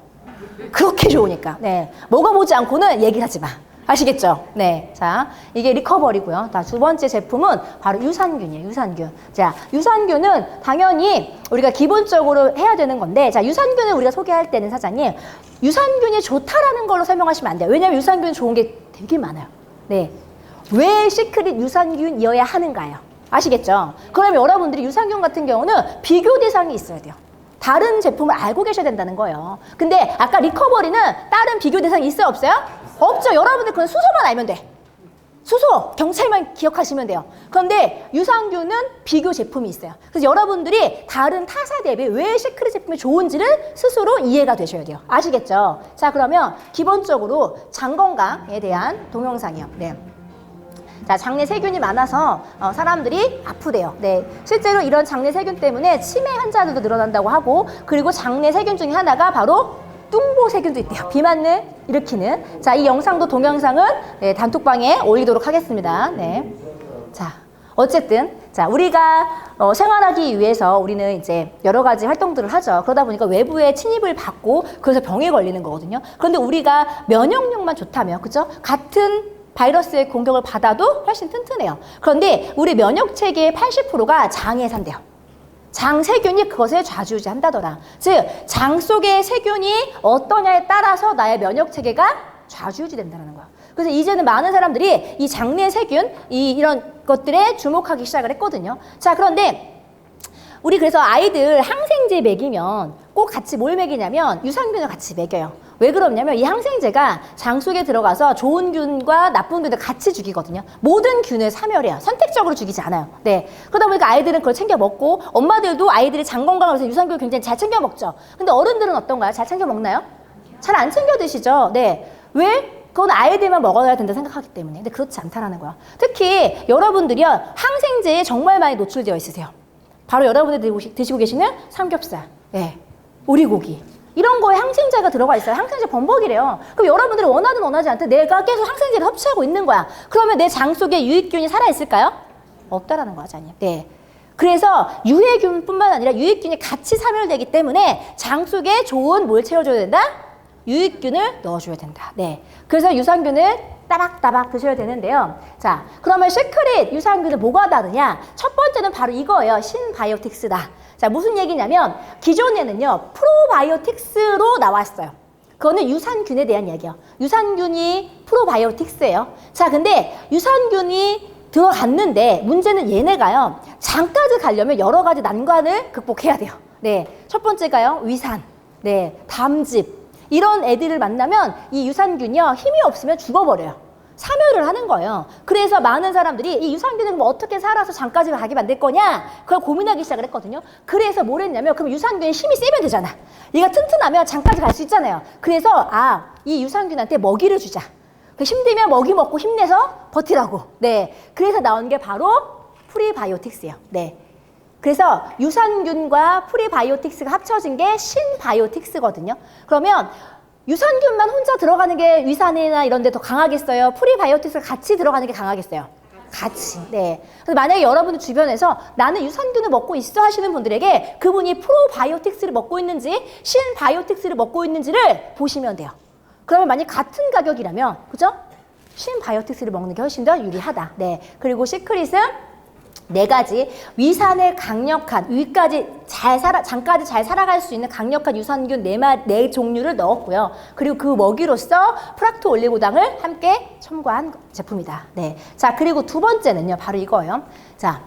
Speaker 1: 그렇게 좋으니까. 네. 먹어보지 않고는 얘기하지 마. 아시겠죠? 네. 자, 이게 리커버리고요. 자, 두 번째 제품은 바로 유산균이에요. 유산균. 자, 유산균은 당연히 우리가 기본적으로 해야 되는 건데, 자, 유산균을 우리가 소개할 때는 사장님, 유산균이 좋다라는 걸로 설명하시면 안 돼요. 왜냐면 유산균 좋은 게 되게 많아요. 네. 왜 시크릿 유산균이어야 하는가요? 아시겠죠? 그러면 여러분들이 유산균 같은 경우는 비교 대상이 있어야 돼요. 다른 제품을 알고 계셔야 된다는 거예요. 근데 아까 리커버리는 다른 비교 대상이 있어요? 없어요? 없죠. 여러분들 그건 수소만 알면 돼. 수소, 경찰만 기억하시면 돼요. 그런데 유산균은 비교 제품이 있어요. 그래서 여러분들이 다른 타사 대비 왜 시크릿 제품이 좋은지를 스스로 이해가 되셔야 돼요. 아시겠죠? 자, 그러면 기본적으로 장 건강에 대한 동영상이요. 네. 자, 장내 세균이 많아서 사람들이 아프대요. 네, 실제로 이런 장내 세균 때문에 치매 환자들도 늘어난다고 하고, 그리고 장내 세균 중에 하나가 바로 뚱보 세균도 있대요. 비만을 일으키는. 자, 이 영상도 동영상은 네, 단톡방에 올리도록 하겠습니다. 네. 자, 어쨌든 자, 우리가 생활하기 위해서 우리는 이제 여러 가지 활동들을 하죠. 그러다 보니까 외부의 침입을 받고 그래서 병에 걸리는 거거든요. 그런데 우리가 면역력만 좋다면, 그죠? 같은 바이러스의 공격을 받아도 훨씬 튼튼해요. 그런데 우리 면역 체계의 80%가 장에 산대요. 장 세균이 그것을 좌지우지한다더라. 즉, 장 속의 세균이 어떠냐에 따라서 나의 면역 체계가 좌지우지된다는 거야. 그래서 이제는 많은 사람들이 이 장내 세균, 이런 것들에 주목하기 시작을 했거든요. 자, 그런데 우리 그래서 아이들 항생제 먹이면 꼭 같이 뭘 먹이냐면 유산균을 같이 먹여요. 왜 그러냐면 이 항생제가 장 속에 들어가서 좋은 균과 나쁜 균을 같이 죽이거든요. 모든 균을 사멸해요. 선택적으로 죽이지 않아요. 네. 그러다 보니까 아이들은 그걸 챙겨 먹고, 엄마들도 아이들이 장 건강을 위해서 유산균을 굉장히 잘 챙겨 먹죠. 근데 어른들은 어떤가요? 잘 챙겨 먹나요? 잘 안 챙겨 드시죠? 네. 왜? 그건 아이들만 먹어야 된다 생각하기 때문에. 근데 그렇지 않다라는 거야. 특히 여러분들이요, 항생제에 정말 많이 노출되어 있으세요. 바로 여러분들이 드시고 계시는 삼겹살, 네, 오리고기, 이런 거에 항생제가 들어가 있어요. 항생제 범벅이래요. 그럼 여러분들이 원하든 원하지 않든 내가 계속 항생제를 섭취하고 있는 거야. 그러면 내 장 속에 유익균이 살아있을까요? 없다라는 거죠, 아니에요. 네. 그래서 유해균뿐만 아니라 유익균이 같이 사멸되기 때문에 장 속에 좋은 뭘 채워줘야 된다? 유익균을 넣어줘야 된다. 네. 그래서 유산균을 따박따박 드셔야 되는데요. 자, 그러면 시크릿 유산균은 뭐가 다르냐? 첫 번째는 바로 이거예요. 신바이오틱스다. 자, 무슨 얘기냐면 기존에는요, 프로바이오틱스로 나왔어요. 그거는 유산균에 대한 얘기예요. 유산균이 프로바이오틱스예요. 자, 근데 유산균이 들어갔는데 문제는 얘네가요, 장까지 가려면 여러 가지 난관을 극복해야 돼요. 네, 첫 번째가요, 위산, 네, 담즙, 이런 애들을 만나면 이 유산균이요, 힘이 없으면 죽어버려요. 사멸을 하는 거예요. 그래서 많은 사람들이 이 유산균을 뭐 어떻게 살아서 장까지 가게 만들 거냐, 그걸 고민하기 시작을 했거든요. 그래서 뭘 했냐면, 그럼 유산균에 힘이 세면 되잖아. 얘가 튼튼하면 장까지 갈 수 있잖아요. 그래서 이 유산균한테 먹이를 주자. 힘들면 먹이 먹고 힘내서 버티라고. 네, 그래서 나온 게 바로 프리바이오틱스예요. 네. 그래서 유산균과 프리바이오틱스가 합쳐진 게 신바이오틱스거든요. 그러면 유산균만 혼자 들어가는 게 위산이나 이런 데 더 강하겠어요? 프리바이오틱스가 같이 들어가는 게 강하겠어요? 같이. 네. 그래서 만약에 여러분들 주변에서 나는 유산균을 먹고 있어 하시는 분들에게 그분이 프로바이오틱스를 먹고 있는지 신바이오틱스를 먹고 있는지를 보시면 돼요. 그러면 만약 같은 가격이라면, 그죠? 신바이오틱스를 먹는 게 훨씬 더 유리하다. 네. 그리고 시크릿은 네 가지 위산을 강력한 장까지 잘 살아갈 수 있는 강력한 유산균 네 종류를 넣었고요. 그리고 그 먹이로서 프락토 올리고당을 함께 첨가한 제품이다. 네. 자, 그리고 두 번째는요. 바로 이거예요. 자,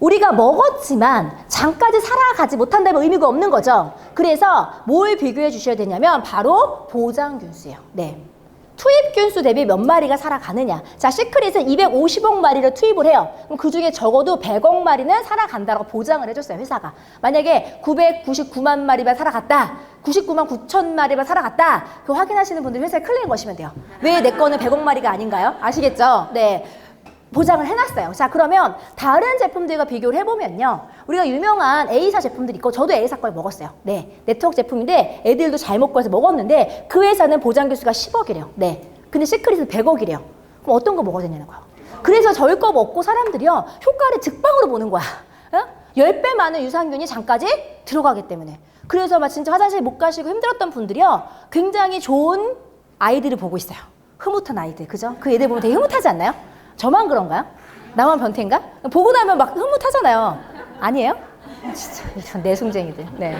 Speaker 1: 우리가 먹었지만 장까지 살아가지 못한다면 의미가 없는 거죠. 그래서 뭘 비교해 주셔야 되냐면 바로 보장균수예요. 네. 투입균수 대비 몇 마리가 살아가느냐. 자, 시크릿은 250억 마리를 투입을 해요. 그럼 그중에 적어도 100억 마리는 살아간다고 보장을 해줬어요, 회사가. 만약에 999만 마리만 살아갔다. 99만 9천 마리만 살아갔다. 그거 확인하시는 분들 회사에 클레임 거시면 돼요. 왜 내 거는 100억 마리가 아닌가요? 아시겠죠? 네. 보장을 해놨어요. 자, 그러면 다른 제품들과 비교를 해보면요. 우리가 유명한 A사 제품들이 있고 저도 A사 걸 먹었어요. 네, 네트워크 제품인데 애들도 잘 먹고 해서 먹었는데 그 회사는 보장교수가 10억이래요. 네, 근데 시크릿은 100억이래요. 그럼 어떤 거 먹어야 되냐는 거예요. 그래서 저희 거 먹고 사람들이요. 효과를 즉방으로 보는 거야. 10배 많은 유산균이 장까지 들어가기 때문에. 그래서 막 진짜 화장실 못 가시고 힘들었던 분들이요. 굉장히 좋은 아이들을 보고 있어요. 흐뭇한 아이들, 그죠? 그 애들 보면 되게 흐뭇하지 않나요? 저만 그런가요? 나만 변태인가? 보고 나면 막 흐뭇하잖아요. 아니에요? 진짜 이런 내숭쟁이들. 네.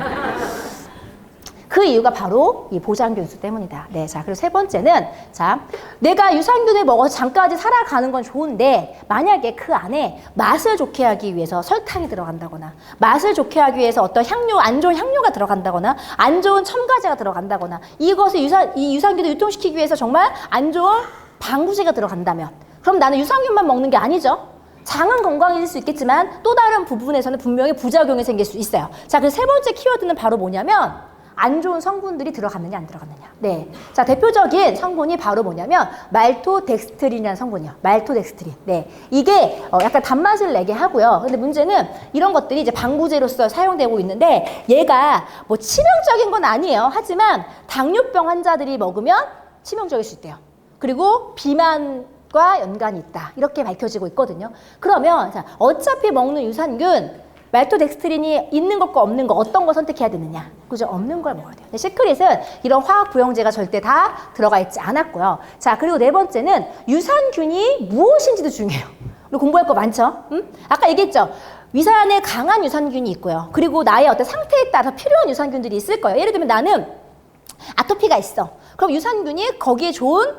Speaker 1: 그 이유가 바로 이 보장균수 때문이다. 네, 자, 그리고 세 번째는, 자, 내가 유산균을 먹어서 장까지 살아가는 건 좋은데, 만약에 그 안에 맛을 좋게 하기 위해서 설탕이 들어간다거나, 맛을 좋게 하기 위해서 어떤 안 좋은 향료가 들어간다거나, 안 좋은 첨가제가 들어간다거나, 이것을 이 유산균을 유통시키기 위해서 정말 안 좋은 방부제가 들어간다면, 그럼 나는 유산균만 먹는 게 아니죠. 장은 건강해질 수 있겠지만 또 다른 부분에서는 분명히 부작용이 생길 수 있어요. 자, 그래서 세 번째 키워드는 바로 뭐냐면 안 좋은 성분들이 들어갔느냐 안 들어갔느냐. 네. 자, 대표적인 성분이 바로 뭐냐면 말토덱스트린이라는 성분이요. 말토덱스트린. 네. 이게 약간 단맛을 내게 하고요. 근데 문제는 이런 것들이 이제 방부제로서 사용되고 있는데 얘가 뭐 치명적인 건 아니에요. 하지만 당뇨병 환자들이 먹으면 치명적일 수 있대요. 그리고 비만과 연관이 있다. 이렇게 밝혀지고 있거든요. 그러면 자, 어차피 먹는 유산균 말토덱스트린이 있는 것과 없는 거 어떤 거 선택해야 되느냐. 그죠? 없는 걸 먹어야 돼요. 근데 시크릿은 이런 화학 부영제가 절대 다 들어가 있지 않았고요. 자, 그리고 네 번째는 유산균이 무엇인지도 중요해요. 우리 공부할 거 많죠? 응? 아까 얘기했죠? 위산에 강한 유산균이 있고요. 그리고 나의 어떤 상태에 따라서 필요한 유산균들이 있을 거예요. 예를 들면 나는 아토피가 있어. 그럼 유산균이 거기에 좋은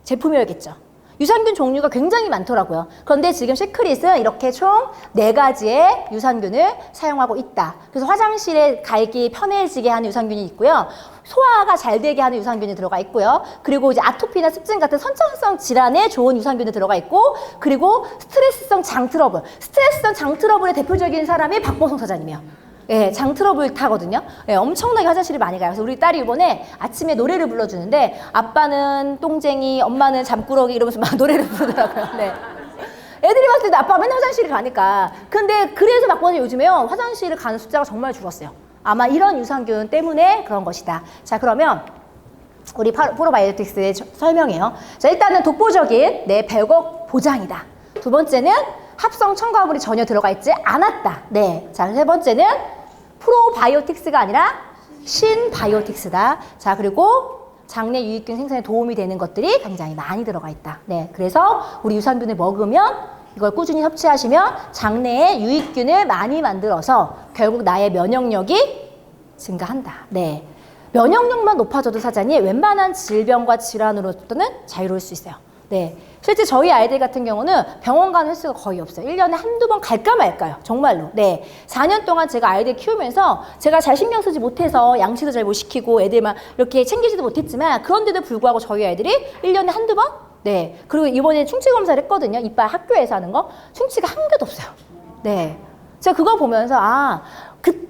Speaker 1: 제품이어야겠죠. 유산균 종류가 굉장히 많더라고요. 그런데 지금 시크릿은 이렇게 총 4가지의 유산균을 사용하고 있다. 그래서 화장실에 갈기 편해지게 하는 유산균이 있고요. 소화가 잘 되게 하는 유산균이 들어가 있고요. 그리고 이제 아토피나 습진 같은 선천성 질환에 좋은 유산균이 들어가 있고, 그리고 스트레스성 장 트러블의 대표적인 사람이 박보성 사장님이요. 예, 장 트러블 타거든요. 예, 엄청나게 화장실을 많이 가요. 그래서 우리 딸이 이번에 아침에 노래를 불러주는데 아빠는 똥쟁이, 엄마는 잠꾸러기 이러면서 막 노래를 부르더라고요. 네. 애들이 봤을 때 아빠가 맨날 화장실을 가니까. 근데 그래서 박보는 요즘에요. 화장실을 가는 숫자가 정말 줄었어요. 아마 이런 유산균 때문에 그런 것이다. 자, 그러면 우리 프로바이오틱스의 설명이에요. 자, 일단은 독보적인 100억 보장이다. 두 번째는 합성 첨가물이 전혀 들어가 있지 않았다. 네. 자, 세 번째는 프로바이오틱스가 아니라 신바이오틱스다. 자, 그리고 장내 유익균 생산에 도움이 되는 것들이 굉장히 많이 들어가 있다. 네. 그래서 우리 유산균을 먹으면 이걸 꾸준히 섭취하시면 장내에 유익균을 많이 만들어서 결국 나의 면역력이 증가한다. 네. 면역력만 높아져도 사장님 웬만한 질병과 질환으로부터는 자유로울 수 있어요. 네. 실제 저희 아이들 같은 경우는 병원 가는 횟수가 거의 없어요. 1년에 한두 번 갈까 말까요. 정말로. 네. 4년 동안 제가 아이들 키우면서 제가 잘 신경 쓰지 못해서 양치도 잘 못 시키고 애들만 이렇게 챙기지도 못했지만 그런데도 불구하고 저희 아이들이 1년에 한두 번? 네. 그리고 이번에 충치 검사를 했거든요. 이빨 학교에서 하는 거. 충치가 한 개도 없어요. 네. 제가 그거 보면서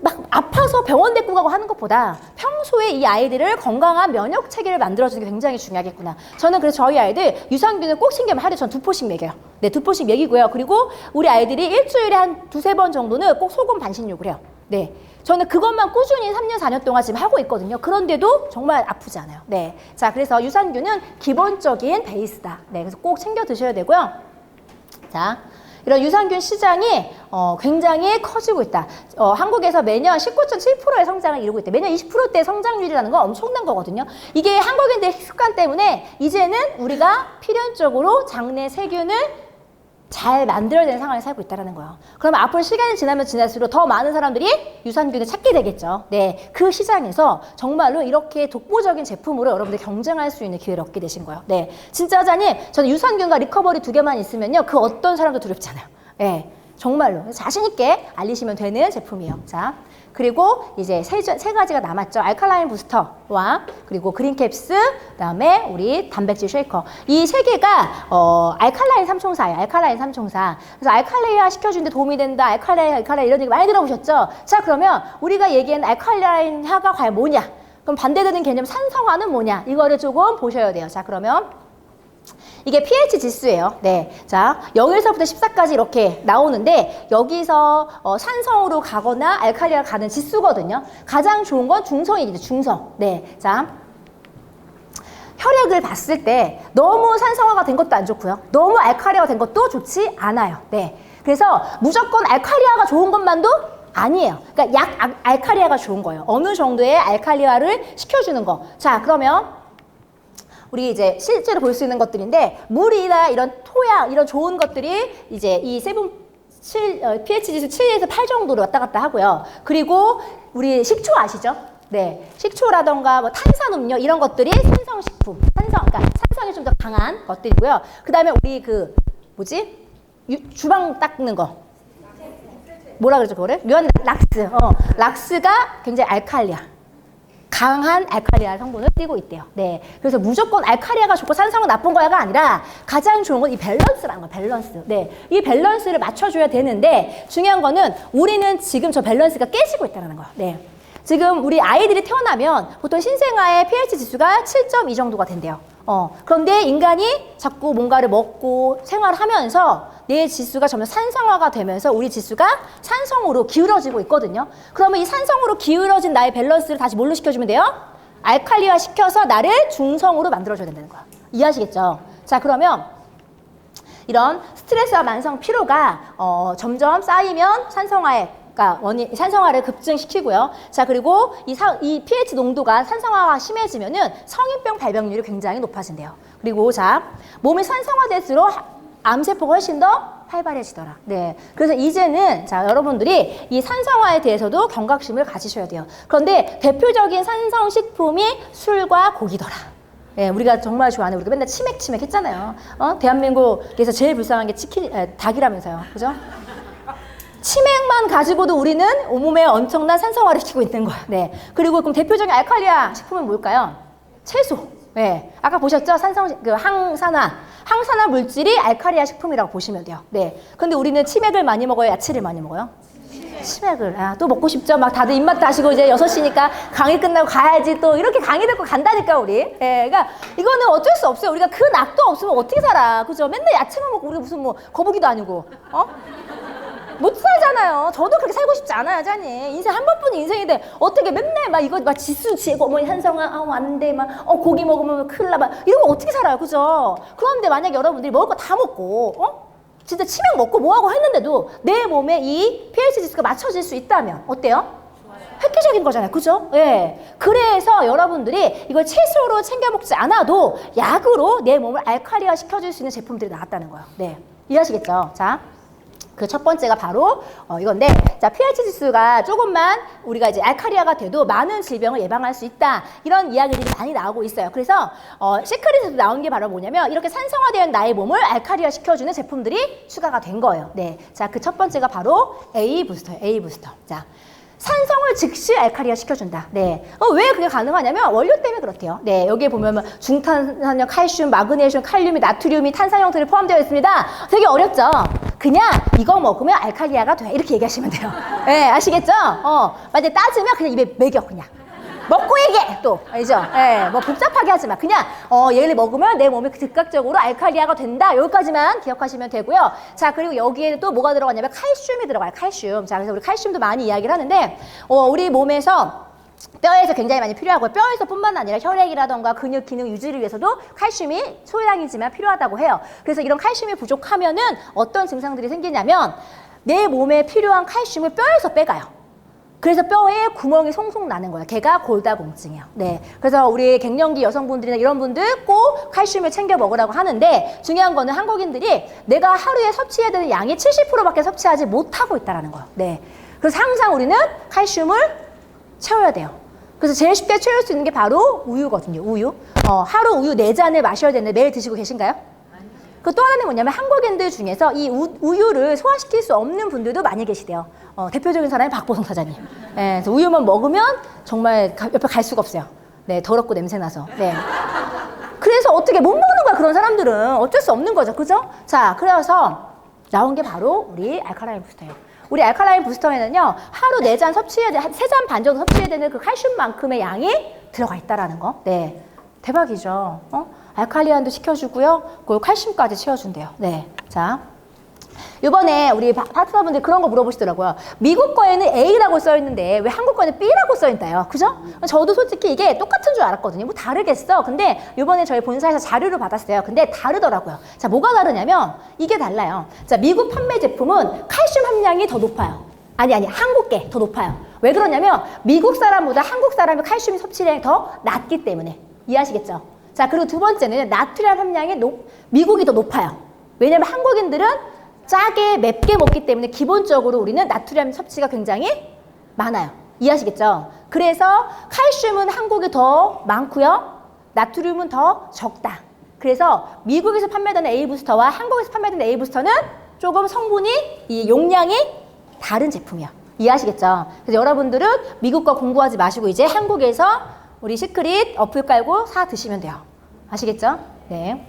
Speaker 1: 막 아파서 병원 데리고 가고 하는 것보다 평소에 이 아이들을 건강한 면역 체계를 만들어주는 게 굉장히 중요하겠구나. 저는 그래서 저희 아이들 유산균을 꼭 챙기면 하루에 전 2포씩 먹여요. 네, 2포씩 먹이고요. 그리고 우리 아이들이 일주일에 한 2-3번 정도는 꼭 소금 반신욕을 해요. 네. 저는 그것만 꾸준히 3년, 4년 동안 지금 하고 있거든요. 그런데도 정말 아프지 않아요. 네. 자, 그래서 유산균은 기본적인 베이스다. 네. 그래서 꼭 챙겨 드셔야 되고요. 자. 이런 유산균 시장이 굉장히 커지고 있다. 한국에서 매년 19.7%의 성장을 이루고 있다. 매년 20%대 성장률이라는 건 엄청난 거거든요. 이게 한국인들의 습관 때문에 이제는 우리가 필연적으로 장내 세균을 잘 만들어야 되는 상황에 살고 있다는 거예요. 그러면 앞으로 시간이 지나면 지날수록 더 많은 사람들이 유산균을 찾게 되겠죠. 네, 그 시장에서 정말로 이렇게 독보적인 제품으로 여러분들 경쟁할 수 있는 기회를 얻게 되신 거예요. 네, 진짜 하자니 저는 유산균과 리커버리 2개만 있으면요, 그 어떤 사람도 두렵지 않아요. 네, 정말로 자신 있게 알리시면 되는 제품이에요. 자, 그리고 이제 세 가지가 남았죠. 알칼라인 부스터와 그리고 그린캡스, 그다음에 우리 단백질 쉐이커. 이 세 개가 알칼라인 삼총사예요. 알칼라인 삼총사. 그래서 알칼리화 시켜주는데 도움이 된다. 알칼라인 이런 얘기 많이 들어보셨죠? 자, 그러면 우리가 얘기한 알칼라인화가 과연 뭐냐? 그럼 반대되는 개념 산성화는 뭐냐? 이거를 조금 보셔야 돼요. 자, 그러면 이게 pH 지수예요. 네. 자, 0에서부터 14까지 이렇게 나오는데 여기서 산성으로 가거나 알칼리가 가는 지수거든요. 가장 좋은 건 중성이겠죠. 중성. 네. 자, 혈액을 봤을 때 너무 산성화가 된 것도 안 좋고요. 너무 알칼리화가 된 것도 좋지 않아요. 네. 그래서 무조건 알칼리화가 좋은 것만도 아니에요. 그러니까 약 알칼리화가 좋은 거예요. 어느 정도의 알칼리화를 시켜주는 거. 자, 그러면 우리 이제 실제로 볼 수 있는 것들인데 물이나 이런 토양 이런 좋은 것들이 이제 이 pH 지수 7에서 8 정도로 왔다 갔다 하고요. 그리고 우리 식초 아시죠? 네, 식초라던가 뭐 탄산음료 이런 것들이 산성식품, 그러니까 산성이 좀 더 강한 것들이고요. 그 다음에 우리 그 뭐지? 주방 닦는 거 뭐라 그러죠 그거를? 면 락스, 락스가 굉장히 알칼리아. 강한 알칼리아 성분을 띠고 있대요. 네. 그래서 무조건 알칼리아가 좋고 산성은 나쁜 거야가 아니라 가장 좋은 건 이 밸런스라는 거예요. 밸런스. 네. 이 밸런스를 맞춰줘야 되는데 중요한 거는 우리는 지금 저 밸런스가 깨지고 있다는 거예요. 네. 지금 우리 아이들이 태어나면 보통 신생아의 pH 지수가 7.2 정도가 된대요. 그런데 인간이 자꾸 뭔가를 먹고 생활하면서 뇌 지수가 점점 산성화가 되면서 우리 지수가 산성으로 기울어지고 있거든요. 그러면 이 산성으로 기울어진 나의 밸런스를 다시 뭘로 시켜주면 돼요? 알칼리화 시켜서 나를 중성으로 만들어줘야 된다는 거야. 이해하시겠죠? 자, 그러면 이런 스트레스와 만성 피로가 점점 쌓이면 그러니까 산성화를 급증시키고요. 자, 그리고 이 pH 농도가 산성화가 심해지면은 성인병 발병률이 굉장히 높아진대요. 그리고 자, 몸이 산성화될수록 암세포가 훨씬 더 활발해지더라. 네. 그래서 이제는 자, 여러분들이 이 산성화에 대해서도 경각심을 가지셔야 돼요. 그런데 대표적인 산성식품이 술과 고기더라. 네, 우리가 정말 좋아하는 우리가 맨날 치맥 했잖아요. 대한민국에서 제일 불쌍한 게 닭이라면서요. 그죠? 치맥만 가지고도 우리는 온몸에 엄청난 산성화를 시키고 있는 거야. 네. 그리고 그럼 대표적인 알칼리아 식품은 뭘까요? 채소. 네. 아까 보셨죠? 항산화 물질이 알칼리아 식품이라고 보시면 돼요. 네. 근데 우리는 치맥을 많이 먹어요? 야채를 많이 먹어요? 치맥을. 또 먹고 싶죠? 막 다들 입맛 다시고 이제 6시니까 강의 끝나고 가야지 또 이렇게 강의 듣고 간다니까, 우리. 예. 그러니까 이거는 어쩔 수 없어요. 우리가 그 낙도 없으면 어떻게 살아. 그죠? 맨날 야채만 먹고 우리가 무슨 뭐 거북이도 아니고. 못 살잖아요. 저도 그렇게 살고 싶지 않아요, 자니. 인생 한 번뿐인 인생인데 어떻게 맨날 막 이거 막 지수 지고 뭐 산성화 안 돼, 막 고기 먹으면 큰일 나, 막 이런 거 어떻게 살아요, 그죠? 그런데 만약에 여러분들이 먹을 거 다 먹고 진짜 치맥 먹고 뭐하고 했는데도 내 몸에 이 pH 지수가 맞춰질 수 있다면 어때요? 획기적인 거잖아요, 그죠? 예. 그래서 여러분들이 이걸 채소로 챙겨 먹지 않아도 약으로 내 몸을 알칼리화 시켜줄 수 있는 제품들이 나왔다는 거예요. 네, 이해하시겠죠? 자. 그 첫 번째가 바로 이건데, 자, pH 지수가 조금만 우리가 이제 알칼리아가 돼도 많은 질병을 예방할 수 있다, 이런 이야기들이 많이 나오고 있어요. 그래서 시크릿에서 나온 게 바로 뭐냐면 이렇게 산성화된 나의 몸을 알칼리아 시켜주는 제품들이 추가가 된 거예요. 네, 자, 그 첫 번째가 바로 A 부스터예요. A 부스터. 자, 산성을 즉시 알칼리화 시켜준다. 네. 왜 그게 가능하냐면 원료 때문에 그렇대요. 네. 여기에 보면 중탄산염, 칼슘, 마그네슘, 칼륨이, 나트륨이, 탄산 형태로 포함되어 있습니다. 되게 어렵죠? 그냥 이거 먹으면 알칼리아가 돼. 이렇게 얘기하시면 돼요. 네. 아시겠죠? 만약에 따지면 그냥 입에 매겨, 그냥. 먹고 얘기해! 또. 알죠? 예, 뭐 복잡하게 하지 마. 그냥, 얘를 먹으면 내 몸에 즉각적으로 알칼리아가 된다. 여기까지만 기억하시면 되고요. 자, 그리고 여기에는 또 뭐가 들어가냐면 칼슘이 들어가요. 칼슘. 자, 그래서 우리 칼슘도 많이 이야기를 하는데, 우리 몸에서 뼈에서 굉장히 많이 필요하고요. 뼈에서 뿐만 아니라 혈액이라던가 근육 기능 유지를 위해서도 칼슘이 소량이지만 필요하다고 해요. 그래서 이런 칼슘이 부족하면은 어떤 증상들이 생기냐면 내 몸에 필요한 칼슘을 뼈에서 빼가요. 그래서 뼈에 구멍이 송송 나는 거예요. 걔가 골다공증이에요. 네. 그래서 우리 갱년기 여성분들이나 이런 분들 꼭 칼슘을 챙겨 먹으라고 하는데 중요한 거는 한국인들이 내가 하루에 섭취해야 되는 양이 70%밖에 섭취하지 못하고 있다는 거예요. 네. 그래서 항상 우리는 칼슘을 채워야 돼요. 그래서 제일 쉽게 채울 수 있는 게 바로 우유거든요. 우유. 하루 우유 4잔을 마셔야 되는데 매일 드시고 계신가요? 그 또 하나는 뭐냐면 한국인들 중에서 이 우유를 소화시킬 수 없는 분들도 많이 계시대요. 대표적인 사람이 박보성 사장님. 네, 그래서 우유만 먹으면 정말 옆에 갈 수가 없어요. 네, 더럽고 냄새나서. 네. 그래서 어떻게 못 먹는 거야, 그런 사람들은. 어쩔 수 없는 거죠. 그죠? 자, 그래서 나온 게 바로 우리 알칼라인 부스터예요. 우리 알칼라인 부스터에는요, 하루 4잔 섭취해야 돼, 한 3잔 반 정도 섭취해야 되는 그 칼슘만큼의 양이 들어가 있다라는 거. 네. 대박이죠. 알칼리안도 시켜주고요. 그리고 칼슘까지 채워준대요. 네. 자. 이번에 우리 파트너분들 그런 거 물어보시더라고요. 미국 거에는 A라고 써있는데 왜 한국 거에는 B라고 써있나요? 그죠? 저도 솔직히 이게 똑같은 줄 알았거든요. 뭐 다르겠어. 근데 이번에 저희 본사에서 자료를 받았어요. 근데 다르더라고요. 자, 뭐가 다르냐면 이게 달라요. 자, 미국 판매 제품은 칼슘 함량이 더 높아요. 아니, 한국 게 더 높아요. 왜 그러냐면 미국 사람보다 한국 사람의 칼슘 섭취량이 더 낮기 때문에. 이해하시겠죠? 자, 그리고 두 번째는 나트륨 함량이 미국이 더 높아요. 왜냐면 한국인들은 짜게 맵게 먹기 때문에 기본적으로 우리는 나트륨 섭취가 굉장히 많아요. 이해하시겠죠? 그래서 칼슘은 한국이 더 많고요. 나트륨은 더 적다. 그래서 미국에서 판매되는 A부스터와 한국에서 판매되는 A부스터는 조금 성분이, 이 용량이 다른 제품이야. 이해하시겠죠? 그래서 여러분들은 미국 거 공부하지 마시고 이제 한국에서 우리 시크릿 어플 깔고 사 드시면 돼요. 아시겠죠? 네.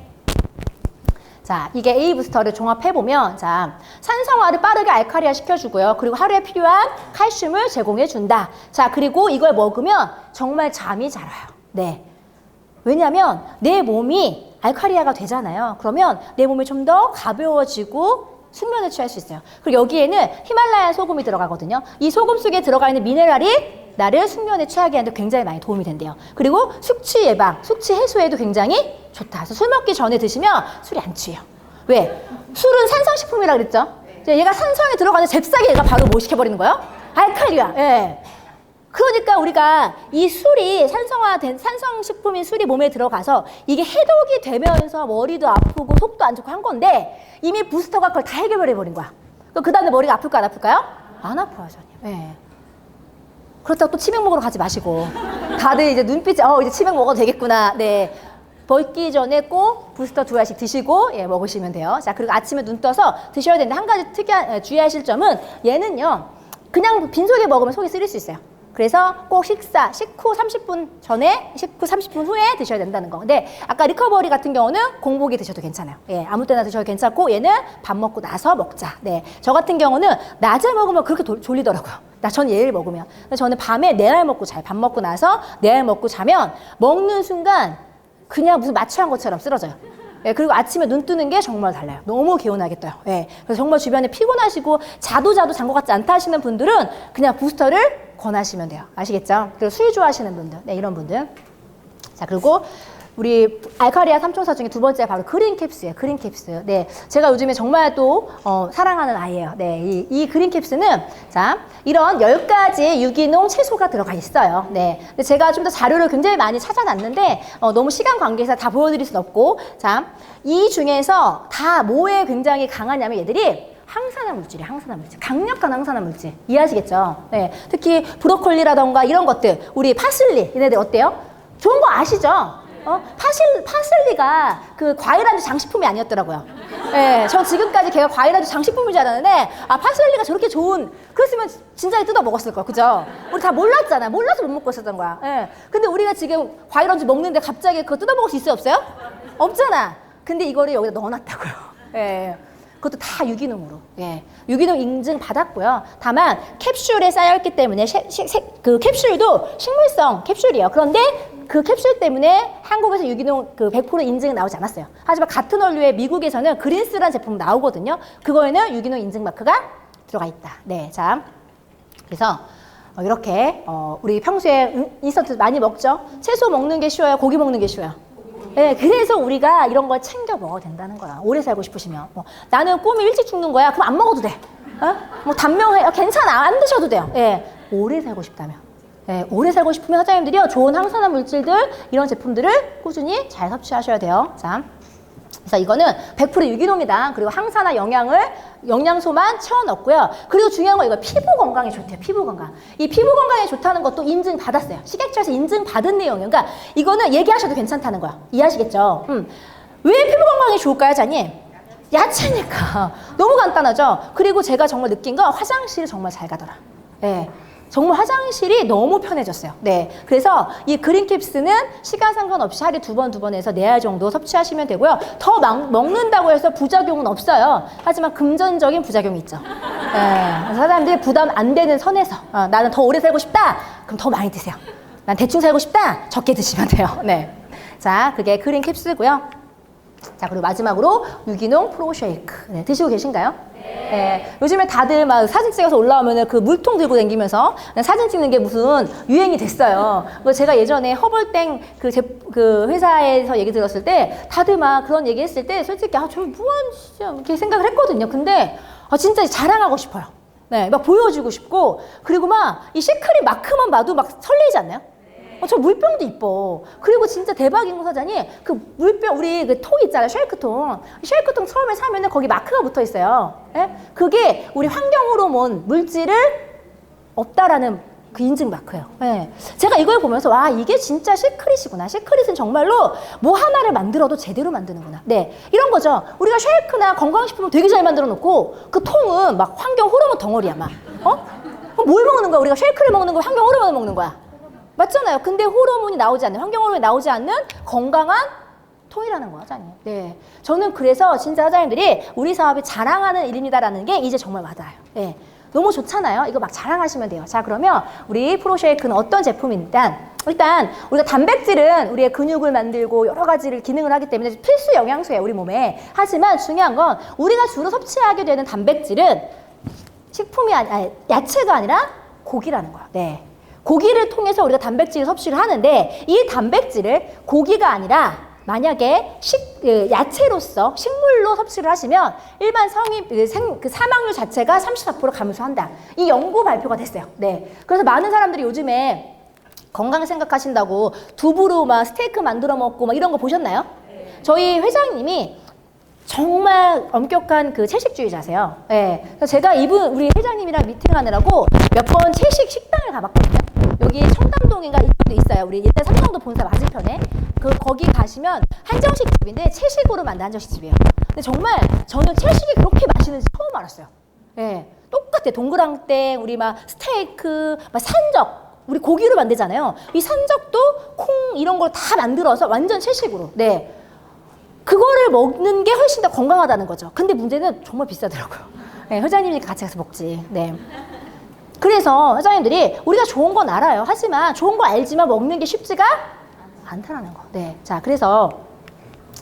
Speaker 1: 자, 이게 A부스터를 종합해보면, 자, 산성화를 빠르게 알칼리화 시켜주고요. 그리고 하루에 필요한 칼슘을 제공해준다. 자, 그리고 이걸 먹으면 정말 잠이 잘 와요. 네. 왜냐면 내 몸이 알칼리화가 되잖아요. 그러면 내 몸이 좀 더 가벼워지고 숙면을 취할 수 있어요. 그리고 여기에는 히말라야 소금이 들어가거든요. 이 소금 속에 들어가 있는 미네랄이 나를 숙면에 취하게 하는데 굉장히 많이 도움이 된대요. 그리고 숙취 예방, 숙취 해소에도 굉장히 좋다. 그래서 술 먹기 전에 드시면 술이 안 취해요. 왜? 술은 산성식품이라 그랬죠? 얘가 산성에 들어가는 잽싸게 얘가 바로 뭐 시켜버리는 거예요? 알칼리화. 예. 그러니까 우리가 이 술이 산성화된 산성식품인 술이 몸에 들어가서 이게 해독이 되면서 머리도 아프고 속도 안 좋고 한 건데 이미 부스터가 그걸 다 해결해버린 거야. 그 다음에 머리가 아플까 안 아플까요? 안 아파요, 저님. 예. 그렇다고 또 치맥 먹으러 가지 마시고 다들 이제 눈빛이 이제 치맥 먹어도 되겠구나. 네. 먹기 전에 꼭 부스터 2알씩 드시고 먹으시면 돼요. 자, 그리고 아침에 눈 떠서 드셔야 되는데 한 가지 주의하실 점은 얘는요. 그냥 빈속에 먹으면 속이 쓰릴 수 있어요. 그래서 꼭 식후 30분 전에, 식후 30분 후에 드셔야 된다는 거. 근데 아까 리커버리 같은 경우는 공복에 드셔도 괜찮아요. 예, 아무 때나 드셔도 괜찮고 얘는 밥 먹고 나서 먹자. 네, 저 같은 경우는 낮에 먹으면 그렇게 졸리더라고요. 전 얘를 먹으면. 저는 밤에 4알 먹고 자요. 밥 먹고 나서 4알 먹고 자면 먹는 순간 그냥 무슨 마취한 것처럼 쓰러져요. 예, 그리고 아침에 눈 뜨는 게 정말 달라요. 너무 개운하게 떠요. 예, 그래서 정말 주변에 피곤하시고 자도 잔 것 같지 않다 하시는 분들은 그냥 부스터를 권하시면 돼요. 아시겠죠? 그리고 술 좋아하시는 분들, 네, 이런 분들. 자, 그리고 우리 알칼리아 삼총사 중에 두 번째 바로 그린 캡스예요. 그린 캡스. 네, 제가 요즘에 정말 또 사랑하는 아이예요. 네, 이 그린 캡스는 자 이런 10가지 유기농 채소가 들어가 있어요. 네, 근데 제가 좀 더 자료를 굉장히 많이 찾아놨는데 너무 시간 관계에서 다 보여드릴 순 없고 자 이 중에서 다 뭐에 굉장히 강하냐면 얘들이 항산화 물질이에요. 항산화 물질. 강력한 항산화 물질. 이해하시겠죠? 네, 특히 브로콜리라던가 이런 것들, 우리 파슬리 얘네들 어때요? 좋은 거 아시죠? 파슬리가 그 과일 안주 장식품이 아니었더라고요. 예, 저 지금까지 걔가 과일 안주 장식품인 줄 알았는데, 파슬리가 저렇게 좋은, 그랬으면 진작에 뜯어 먹었을 거야. 그죠? 우리 다 몰랐잖아. 몰라서 못 먹고 있었던 거야. 예. 근데 우리가 지금 과일 안주 먹는데 갑자기 그거 뜯어 먹을 수 있어요? 없어요? 없잖아. 근데 이거를 여기다 넣어놨다고요. 예. 그것도 다 유기농으로. 예. 유기농 인증 받았고요. 다만 캡슐에 쌓여있기 때문에 그 캡슐도 식물성 캡슐이에요. 그런데 그 캡슐 때문에 한국에서 유기농 그 100% 인증은 나오지 않았어요. 하지만 같은 원료에 미국에서는 그린스라는 제품 나오거든요. 그거에는 유기농 인증 마크가 들어가 있다. 네, 자, 그래서 이렇게 우리 평소에 인스턴트 많이 먹죠. 채소 먹는 게 쉬워요, 고기 먹는 게 쉬워요. 네, 그래서 우리가 이런 걸 챙겨 먹어야 된다는 거야. 오래 살고 싶으시면. 나는 꿈이 일찍 죽는 거야. 그럼 안 먹어도 돼. 뭐 단명해. 괜찮아. 안 드셔도 돼요. 예. 오래 살고 싶다면. 네, 오래 살고 싶으면 사장님들이요, 좋은 항산화 물질들, 이런 제품들을 꾸준히 잘 섭취하셔야 돼요. 자. 그래서 이거는 100% 유기농이다. 그리고 항산화 영양소만 채워 넣고요. 그리고 중요한 건 이거 피부 건강에 좋대요. 피부 건강. 이 피부 건강에 좋다는 것도 인증받았어요. 식약처에서 인증받은 내용이에요. 그러니까 이거는 얘기하셔도 괜찮다는 거야. 이해하시겠죠? 왜 피부 건강에 좋을까요, 자님? 야채니까. 너무 간단하죠? 그리고 제가 정말 느낀 건 화장실이 정말 잘 가더라. 네. 정말 화장실이 너무 편해졌어요. 네. 그래서 이 그린캡스는 시간 상관없이 하루에 2번 해서 4알 정도 섭취하시면 되고요. 더 먹는다고 해서 부작용은 없어요. 하지만 금전적인 부작용이 있죠. 네. 사람들이 부담 안 되는 선에서 나는 더 오래 살고 싶다? 그럼 더 많이 드세요. 난 대충 살고 싶다? 적게 드시면 돼요. 네. 자, 그게 그린캡스고요. 자, 그리고 마지막으로 유기농 프로쉐이크. 네, 드시고 계신가요? 네. 요즘에 다들 막 사진 찍어서 올라오면은 그 물통 들고 다니면서 사진 찍는 게 무슨 유행이 됐어요. 제가 예전에 허벌땡 그 회사에서 얘기 들었을 때 다들 막 그런 얘기 했을 때 솔직히 저 뭐하는 이렇게 생각을 했거든요. 근데 진짜 자랑하고 싶어요. 네, 막 보여주고 싶고, 그리고 막 이 시크릿 마크만 봐도 막 설레지 않나요? 저 물병도 이뻐. 그리고 진짜 대박인 거 사장님, 그 물병, 우리 그 통 있잖아요. 쉐이크통. 쉐이크통 처음에 사면은 거기 마크가 붙어 있어요. 예? 그게 우리 환경 호르몬 물질을 없다라는 그 인증 마크예요. 예. 제가 이걸 보면서 와, 이게 진짜 시크릿이구나. 시크릿은 정말로 뭐 하나를 만들어도 제대로 만드는구나. 네, 이런 거죠. 우리가 쉐이크나 건강식품을 되게 잘 만들어 놓고 그 통은 막 환경 호르몬 덩어리야 막. 뭘 먹는 거야? 우리가 쉐이크를 먹는 거야? 환경 호르몬을 먹는 거야? 맞잖아요. 근데 호르몬이 나오지 않는, 환경 호르몬이 나오지 않는 건강한 통이라는 거야, 사장님. 네. 저는 그래서 진짜 사장님들이 우리 사업이 자랑하는 일입니다라는 게 이제 정말 와닿아요. 네. 너무 좋잖아요. 이거 막 자랑하시면 돼요. 자, 그러면 우리 프로쉐이크는 어떤 제품입니까? 일단 우리가 단백질은 우리의 근육을 만들고 여러 가지를 기능을 하기 때문에 필수 영양소예요, 우리 몸에. 하지만 중요한 건 우리가 주로 섭취하게 되는 단백질은 야채가 아니라 고기라는 거야. 네. 고기를 통해서 우리가 단백질을 섭취를 하는데, 이 단백질을 고기가 아니라 만약에 야채로서 식물로 섭취를 하시면 일반 사망률 자체가 34% 감소한다. 이 연구 발표가 됐어요. 네. 그래서 많은 사람들이 요즘에 건강 생각하신다고 두부로 막 스테이크 만들어 먹고 막 이런 거 보셨나요? 네. 저희 회장님이 정말 엄격한 그 채식주의자세요. 네. 그래서 제가 우리 회장님이랑 미팅하느라고 몇 번 채식 식당을 가봤거든요. 여기 청담동인가 이쪽도 있어요. 우리 옛날 삼성도 본사 맞은편에. 거기 가시면 한정식 집인데 채식으로 만든 한정식 집이에요. 근데 정말 저는 채식이 그렇게 맛있는지 처음 알았어요. 예. 똑같아. 동그랑땡, 우리 막 스테이크, 막 산적. 우리 고기로 만들잖아요. 이 산적도 콩 이런 걸 다 만들어서 완전 채식으로. 네. 그거를 먹는 게 훨씬 더 건강하다는 거죠. 근데 문제는 정말 비싸더라고요. 네, 회장님이 같이 가서 먹지. 네. 그래서 회장님들이 우리가 좋은 건 알아요. 하지만 좋은 거 알지만 먹는 게 쉽지가 않다라는 거. 네. 자, 그래서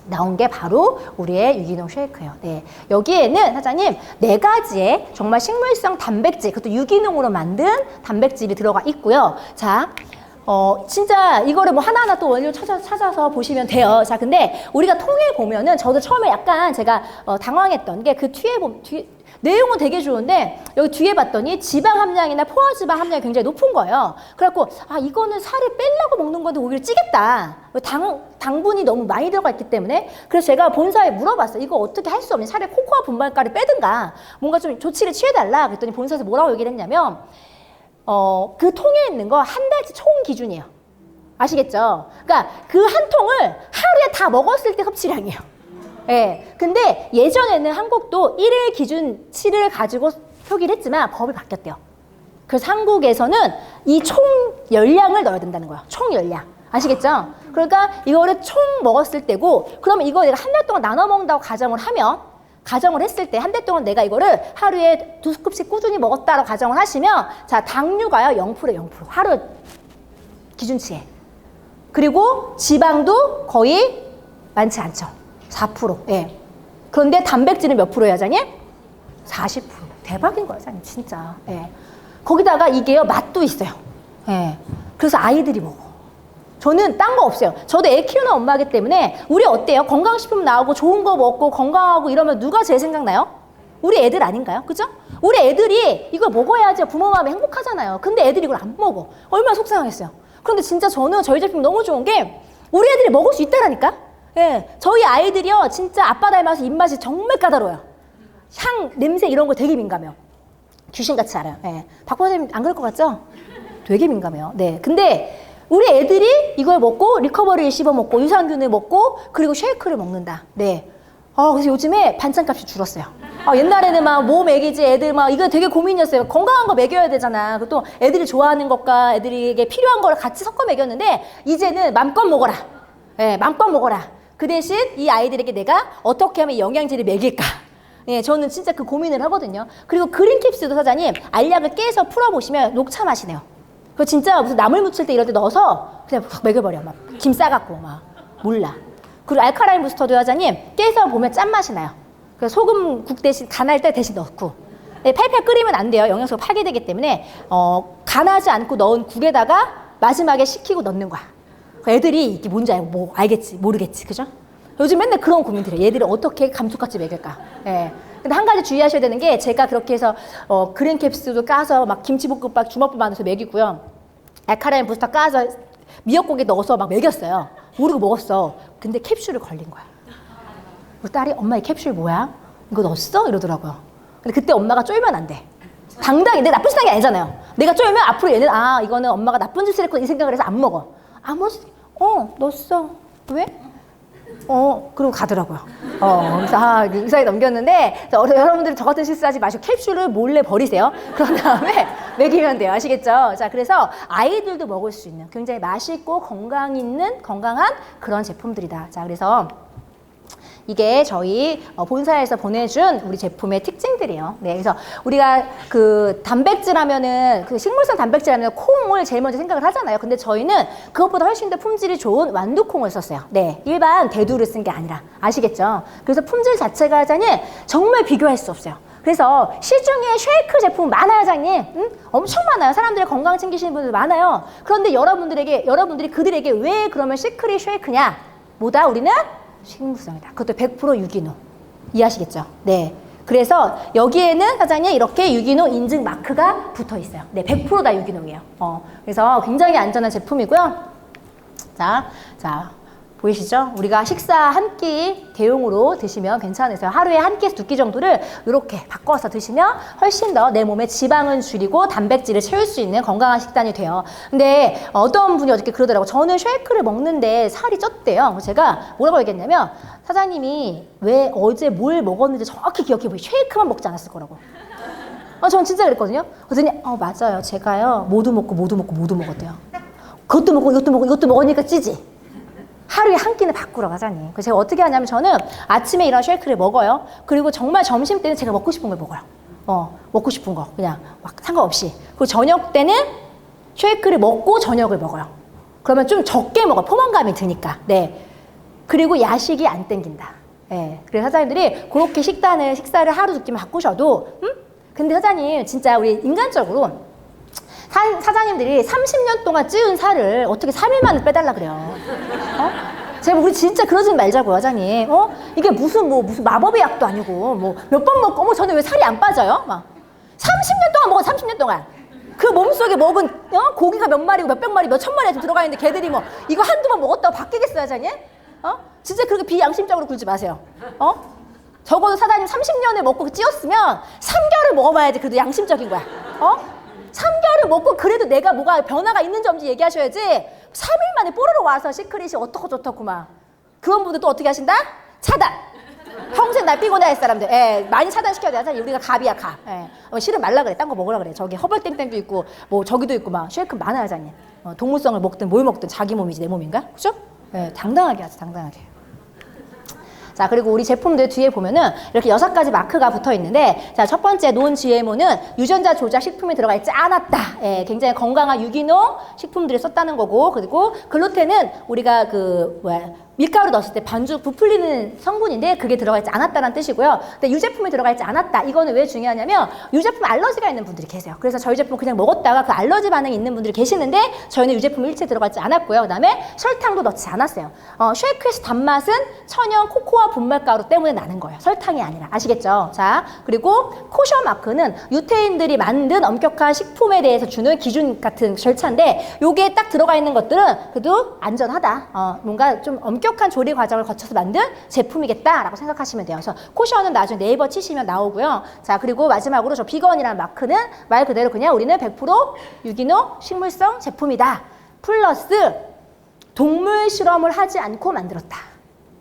Speaker 1: 나온 게 바로 우리의 유기농 쉐이크예요. 네. 여기에는 사장님 4가지의 정말 식물성 단백질, 그것도 유기농으로 만든 단백질이 들어가 있고요. 자, 진짜 이거를 뭐 하나하나 또 원료 찾아서 보시면 돼요. 자, 근데 우리가 통에 보면은 저도 처음에 약간 제가 당황했던 게 그 뒤에 내용은 되게 좋은데 여기 뒤에 봤더니 지방 함량이나 포화지방 함량이 굉장히 높은 거예요. 그래갖고 이거는 살을 빼려고 먹는 건데 오히려 찌겠다. 당분이 너무 많이 들어가 있기 때문에. 그래서 제가 본사에 물어봤어요. 이거 어떻게 할 수 없니? 차라리 코코아 분말가를 빼든가 뭔가 좀 조치를 취해달라. 그랬더니 본사에서 뭐라고 얘기를 했냐면 그 통에 있는 거 한 달치 총 기준이에요. 아시겠죠? 그러니까 그 한 통을 하루에 다 먹었을 때 섭취량이에요. 예. 근데 예전에는 한국도 1일 기준치를 가지고 표기를 했지만 법이 바뀌었대요. 그래서 한국에서는 이 총 열량을 넣어야 된다는 거예요. 총 열량. 아시겠죠? 그러니까 이거를 총 먹었을 때고, 그러면 이거 내가 한 달 동안 나눠 먹는다고 가정을 했을 때 한 달 동안 내가 이거를 하루에 2스쿱씩 꾸준히 먹었다라고 가정을 하시면, 자, 당류가요 0%예요. 0%. 하루 기준치에. 그리고 지방도 거의 많지 않죠. 4%. 예. 그런데 단백질은 몇 프로예요, 사장님? 40%. 대박인 거예요, 사장님. 진짜. 예. 거기다가 이게요, 맛도 있어요. 예. 그래서 아이들이 먹어. 저는 딴 거 없어요. 저도 애 키우는 엄마이기 때문에 우리 어때요? 건강식품 나오고 좋은 거 먹고 건강하고 이러면 누가 제일 생각나요? 우리 애들 아닌가요? 그죠? 우리 애들이 이걸 먹어야지 부모 마음이 행복하잖아요. 근데 애들이 이걸 안 먹어. 얼마나 속상하겠어요. 그런데 진짜 저는 저희 제품 너무 좋은 게 우리 애들이 먹을 수 있다라니까? 예, 저희 아이들이요, 진짜 아빠 닮아서 입맛이 정말 까다로워요. 향, 냄새 이런 거 되게 민감해요. 귀신같이 알아요. 예. 박 선생님 안 그럴 것 같죠? 되게 민감해요. 네. 근데 우리 애들이 이걸 먹고 리커버리를 씹어 먹고 유산균을 먹고 그리고 쉐이크를 먹는다. 네. 그래서 요즘에 반찬값이 줄었어요. 옛날에는 막 뭐 먹이지 애들 막 이거 되게 고민이었어요. 건강한 거 먹여야 되잖아. 또 애들이 좋아하는 것과 애들에게 필요한 거를 같이 섞어 먹였는데 이제는 맘껏 먹어라. 예, 맘껏 먹어라. 그 대신 이 아이들에게 내가 어떻게 하면 영양제를 먹일까? 예, 저는 진짜 그 고민을 하거든요. 그리고 그린캡슐도 사장님 알약을 깨서 풀어보시면 녹차 맛이네요. 그거 진짜 무슨 나물 무칠 때 이럴 때 넣어서 그냥 확 먹여버려. 막 김 싸갖고 막 몰라. 그리고 알카라인 부스터도 사장님 깨서 보면 짠맛이 나요. 그래서 소금국 대신 간할 때 대신 넣고 예, 팔팔 끓이면 안 돼요. 영양소가 파괴되기 때문에 간하지 않고 넣은 국에다가 마지막에 식히고 넣는 거야. 애들이 이게 뭔지 알고 뭐 알겠지 모르겠지 그죠? 요즘 맨날 그런 고민들이에요. 얘들을 어떻게 감쪽같이 먹일까? 예. 근데 한 가지 주의하셔야 되는 게 제가 그렇게 해서 그린캡슐도 까서 막 김치볶음밥 주먹밥 만들어서 먹이고요. 알카라인 부스터 까서 미역국에 넣어서 막 먹였어요. 모르고 먹었어. 근데 캡슐을 걸린 거야. 우리 딸이 엄마 이 캡슐 뭐야? 이거 넣었어? 이러더라고요. 근데 그때 엄마가 쫄면 안 돼. 당당히 내가 나쁜 생각이 아니잖아요. 내가 쫄면 앞으로 얘는 이거는 엄마가 나쁜 짓을 했구나 이 생각을 해서 안 먹어. 안 먹었어. 넣었어. 왜? 그러고 가더라고요. 그래서 의사에 넘겼는데 여러분들이 저 같은 실수하지 마시고 캡슐을 몰래 버리세요. 그런 다음에 먹이면 돼요. 아시겠죠? 자, 그래서 아이들도 먹을 수 있는 굉장히 맛있고 건강한 그런 제품들이다. 자, 그래서 이게 저희 본사에서 보내준 우리 제품의 특징들이에요. 네, 그래서 우리가 그 단백질 하면은 그 식물성 단백질 하면 콩을 제일 먼저 생각을 하잖아요. 근데 저희는 그것보다 훨씬 더 품질이 좋은 완두콩을 썼어요. 네, 일반 대두를 쓴 게 아니라 아시겠죠? 그래서 품질 자체가 사장님 정말 비교할 수 없어요. 그래서 시중에 쉐이크 제품 많아요, 사장님. 응? 엄청 많아요. 사람들의 건강 챙기시는 분들 많아요. 그런데 여러분들이 그들에게 왜 그러면 시크릿 쉐이크냐? 뭐다? 우리는 식물성이다. 그것도 100% 유기농. 이해하시겠죠? 네. 그래서 여기에는 사장님 이렇게 유기농 인증 마크가 붙어 있어요. 네, 100% 다 유기농이에요. 그래서 굉장히 안전한 제품이고요. 자, 보이시죠? 우리가 식사 한 끼 대용으로 드시면 괜찮으세요. 하루에 한 끼에서 두 끼 정도를 이렇게 바꿔서 드시면 훨씬 더 내 몸에 지방은 줄이고 단백질을 채울 수 있는 건강한 식단이 돼요. 근데 어떤 분이 어저께 그러더라고요. 저는 쉐이크를 먹는데 살이 쪘대요. 제가 뭐라고 얘기했냐면 사장님이 왜 어제 뭘 먹었는지 정확히 기억해 보세요. 쉐이크만 먹지 않았을 거라고. 저는 진짜 그랬거든요. 그랬더니 맞아요. 제가요 모두 먹었대요. 그것도 먹고 이것도 먹으니까 찌지. 하루에 한 끼는 바꾸라고 하자니. 그래서 제가 어떻게 하냐면 저는 아침에 이런 쉐이크를 먹어요. 그리고 정말 점심 때는 제가 먹고 싶은 걸 먹어요. 먹고 싶은 거 그냥 막 상관없이. 그리고 저녁 때는 쉐이크를 먹고 저녁을 먹어요. 그러면 좀 적게 먹어요. 포만감이 드니까. 네. 그리고 야식이 안 땡긴다. 네. 그래서 사장님들이 그렇게 식사를 하루 두 끼만 바꾸셔도 근데 사장님 진짜 우리 인간적으로 사장님들이 30년 동안 찌운 살을 어떻게 3일 만에 빼달라 그래요. 제가 우리 진짜 그러지 말자고요, 사장님. 이게 무슨 마법의 약도 아니고 뭐 몇 번 먹고 저는 왜 살이 안 빠져요? 막 30년 동안 먹어 30년 동안. 그 몸속에 먹은 고기가 몇 마리고 몇백 마리 몇천 마리가 들어가 있는데 걔들이 뭐 이거 한두 번 먹었다고 바뀌겠어요, 사장님? 진짜 그렇게 비양심적으로 굴지 마세요. 적어도 사장님 30년을 먹고 찌었으면 3개월을 먹어봐야지 그래도 양심적인 거야. 3개월을 먹고 그래도 내가 뭐가 변화가 있는지 없는지 얘기하셔야지 3일 만에 뽀로로 와서 시크릿이 어떻고 저떻고 막 그런 분들 또 어떻게 하신다? 차단! 평생 날 피곤해 할 사람들 많이 차단시켜야 돼. 사실 우리가 갑이야 갑. 실은 말라 그래. 딴 거 먹으라 그래. 저기 허벌땡땡도 있고 뭐 저기도 있고 막 쉐이크 많아요, 사장님. 동물성을 먹든 뭘 먹든 자기 몸이지 내 몸인가? 그죠? 당당하게 하죠, 당당하게. 자, 그리고 우리 제품들 뒤에 보면은 이렇게 6가지 마크가 붙어 있는데, 자, 첫 번째 논 GMO는 유전자 조작 식품이 들어가 있지 않았다. 굉장히 건강한 유기농 식품들을 썼다는 거고, 그리고 글루텐은 우리가 밀가루 넣었을 때 반죽 부풀리는 성분인데 그게 들어가 있지 않았다는 뜻이고요. 근데 유제품이 들어가 있지 않았다. 이거는 왜 중요하냐면 유제품 알러지가 있는 분들이 계세요. 그래서 저희 제품 그냥 먹었다가 그 알러지 반응이 있는 분들이 계시는데 저희는 유제품 일체 들어가 있지 않았고요. 그다음에 설탕도 넣지 않았어요. 쉐이크에서 단맛은 천연 코코아 분말가루 때문에 나는 거예요. 설탕이 아니라. 아시겠죠? 자, 그리고 코셔 마크는 유태인들이 만든 엄격한 식품에 대해서 주는 기준 같은 절차인데 요게 딱 들어가 있는 것들은 그래도 안전하다. 뭔가 좀 엄격한 조리 과정을 거쳐서 만든 제품이겠다라고 생각하시면 돼요. 그래서 코셔는 나중에 네이버 치시면 나오고요. 자, 그리고 마지막으로 저 비건이라는 마크는 말 그대로 그냥 우리는 100% 유기농 식물성 제품이다. 플러스 동물 실험을 하지 않고 만들었다.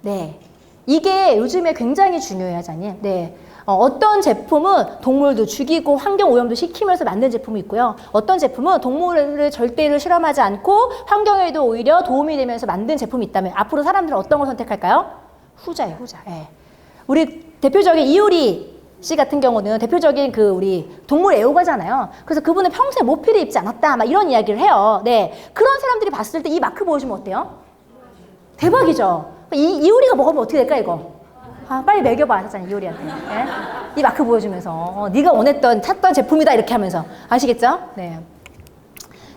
Speaker 1: 네, 이게 요즘에 굉장히 중요해요, 하자님. 네. 어떤 제품은 동물도 죽이고 환경오염도 시키면서 만든 제품이 있고요. 어떤 제품은 동물을 절대로 실험하지 않고 환경에도 오히려 도움이 되면서 만든 제품이 있다면 앞으로 사람들은 어떤 걸 선택할까요? 후자예요, 후자. 예. 우리 대표적인 이효리 씨 같은 경우는 대표적인 그 우리 동물 애호가잖아요. 그래서 그분은 평소에 모피를 입지 않았다 막 이런 이야기를 해요. 네, 그런 사람들이 봤을 때 이 마크 보여주면 어때요? 대박이죠. 이효리가 먹으면 어떻게 될까 이거? 빨리 먹여봐, 사장님, 이효리한테. 네? 이 마크 보여주면서 네가 원했던 찾던 제품이다 이렇게 하면서 아시겠죠? 네.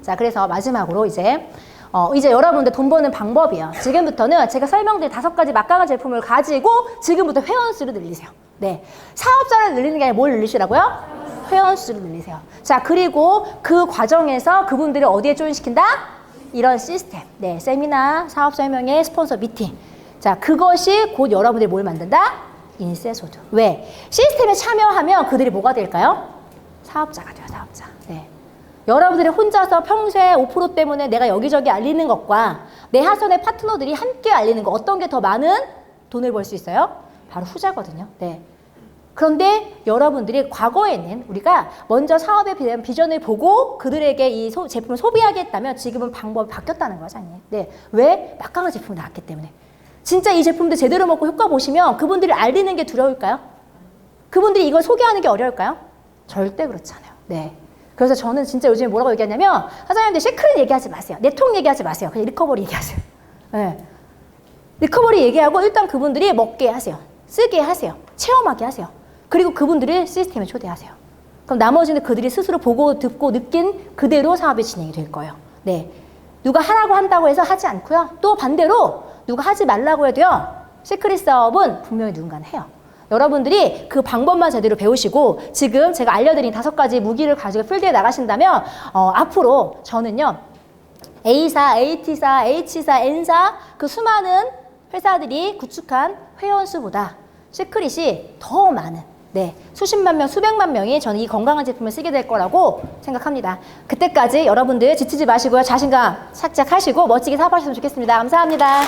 Speaker 1: 자, 그래서 마지막으로 이제 여러분들 돈 버는 방법이에요. 지금부터는 제가 설명드린 5가지 막강한 제품을 가지고 지금부터 회원수를 늘리세요. 네, 사업자를 늘리는 게 아니라 뭘 늘리시라고요? 회원수를 늘리세요. 자, 그리고 그 과정에서 그분들을 어디에 조인시킨다? 이런 시스템. 네, 세미나, 사업 설명회, 스폰서 미팅. 자, 그것이 곧 여러분들이 뭘 만든다? 인세소득. 왜? 시스템에 참여하면 그들이 뭐가 될까요? 사업자가 돼요, 사업자. 네. 여러분들이 혼자서 평소에 5% 때문에 내가 여기저기 알리는 것과 내 하선의 파트너들이 함께 알리는 거 어떤 게 더 많은 돈을 벌 수 있어요? 바로 후자거든요. 네. 그런데 여러분들이 과거에는 우리가 먼저 사업에 대한 비전을 보고 그들에게 이 제품을 소비하게 했다면 지금은 방법이 바뀌었다는 거죠. 네. 왜? 막강한 제품이 나왔기 때문에. 진짜 이 제품들 제대로 먹고 효과 보시면 그분들이 알리는 게 두려울까요? 그분들이 이걸 소개하는 게 어려울까요? 절대 그렇지 않아요. 네. 그래서 저는 진짜 요즘에 뭐라고 얘기하냐면 사장님들 쉐크린 얘기하지 마세요. 네트워크 얘기하지 마세요. 그냥 리커버리 얘기하세요. 네. 리커버리 얘기하고 일단 그분들이 먹게 하세요. 쓰게 하세요. 체험하게 하세요. 그리고 그분들을 시스템에 초대하세요. 그럼 나머지는 그들이 스스로 보고 듣고 느낀 그대로 사업이 진행이 될 거예요. 네. 누가 하라고 한다고 해서 하지 않고요. 또 반대로 누가 하지 말라고 해도요. 시크릿 사업은 분명히 누군가는 해요. 여러분들이 그 방법만 제대로 배우시고 지금 제가 알려드린 5가지 무기를 가지고 필드에 나가신다면 앞으로 저는요. A사, AT사, H사, N사 그 수많은 회사들이 구축한 회원수보다 시크릿이 더 많은 수십만 명, 수백만 명이 저는 이 건강한 제품을 쓰게 될 거라고 생각합니다. 그때까지 여러분들 지치지 마시고요. 자신감 착착하시고 멋지게 사업하셨으면 좋겠습니다. 감사합니다.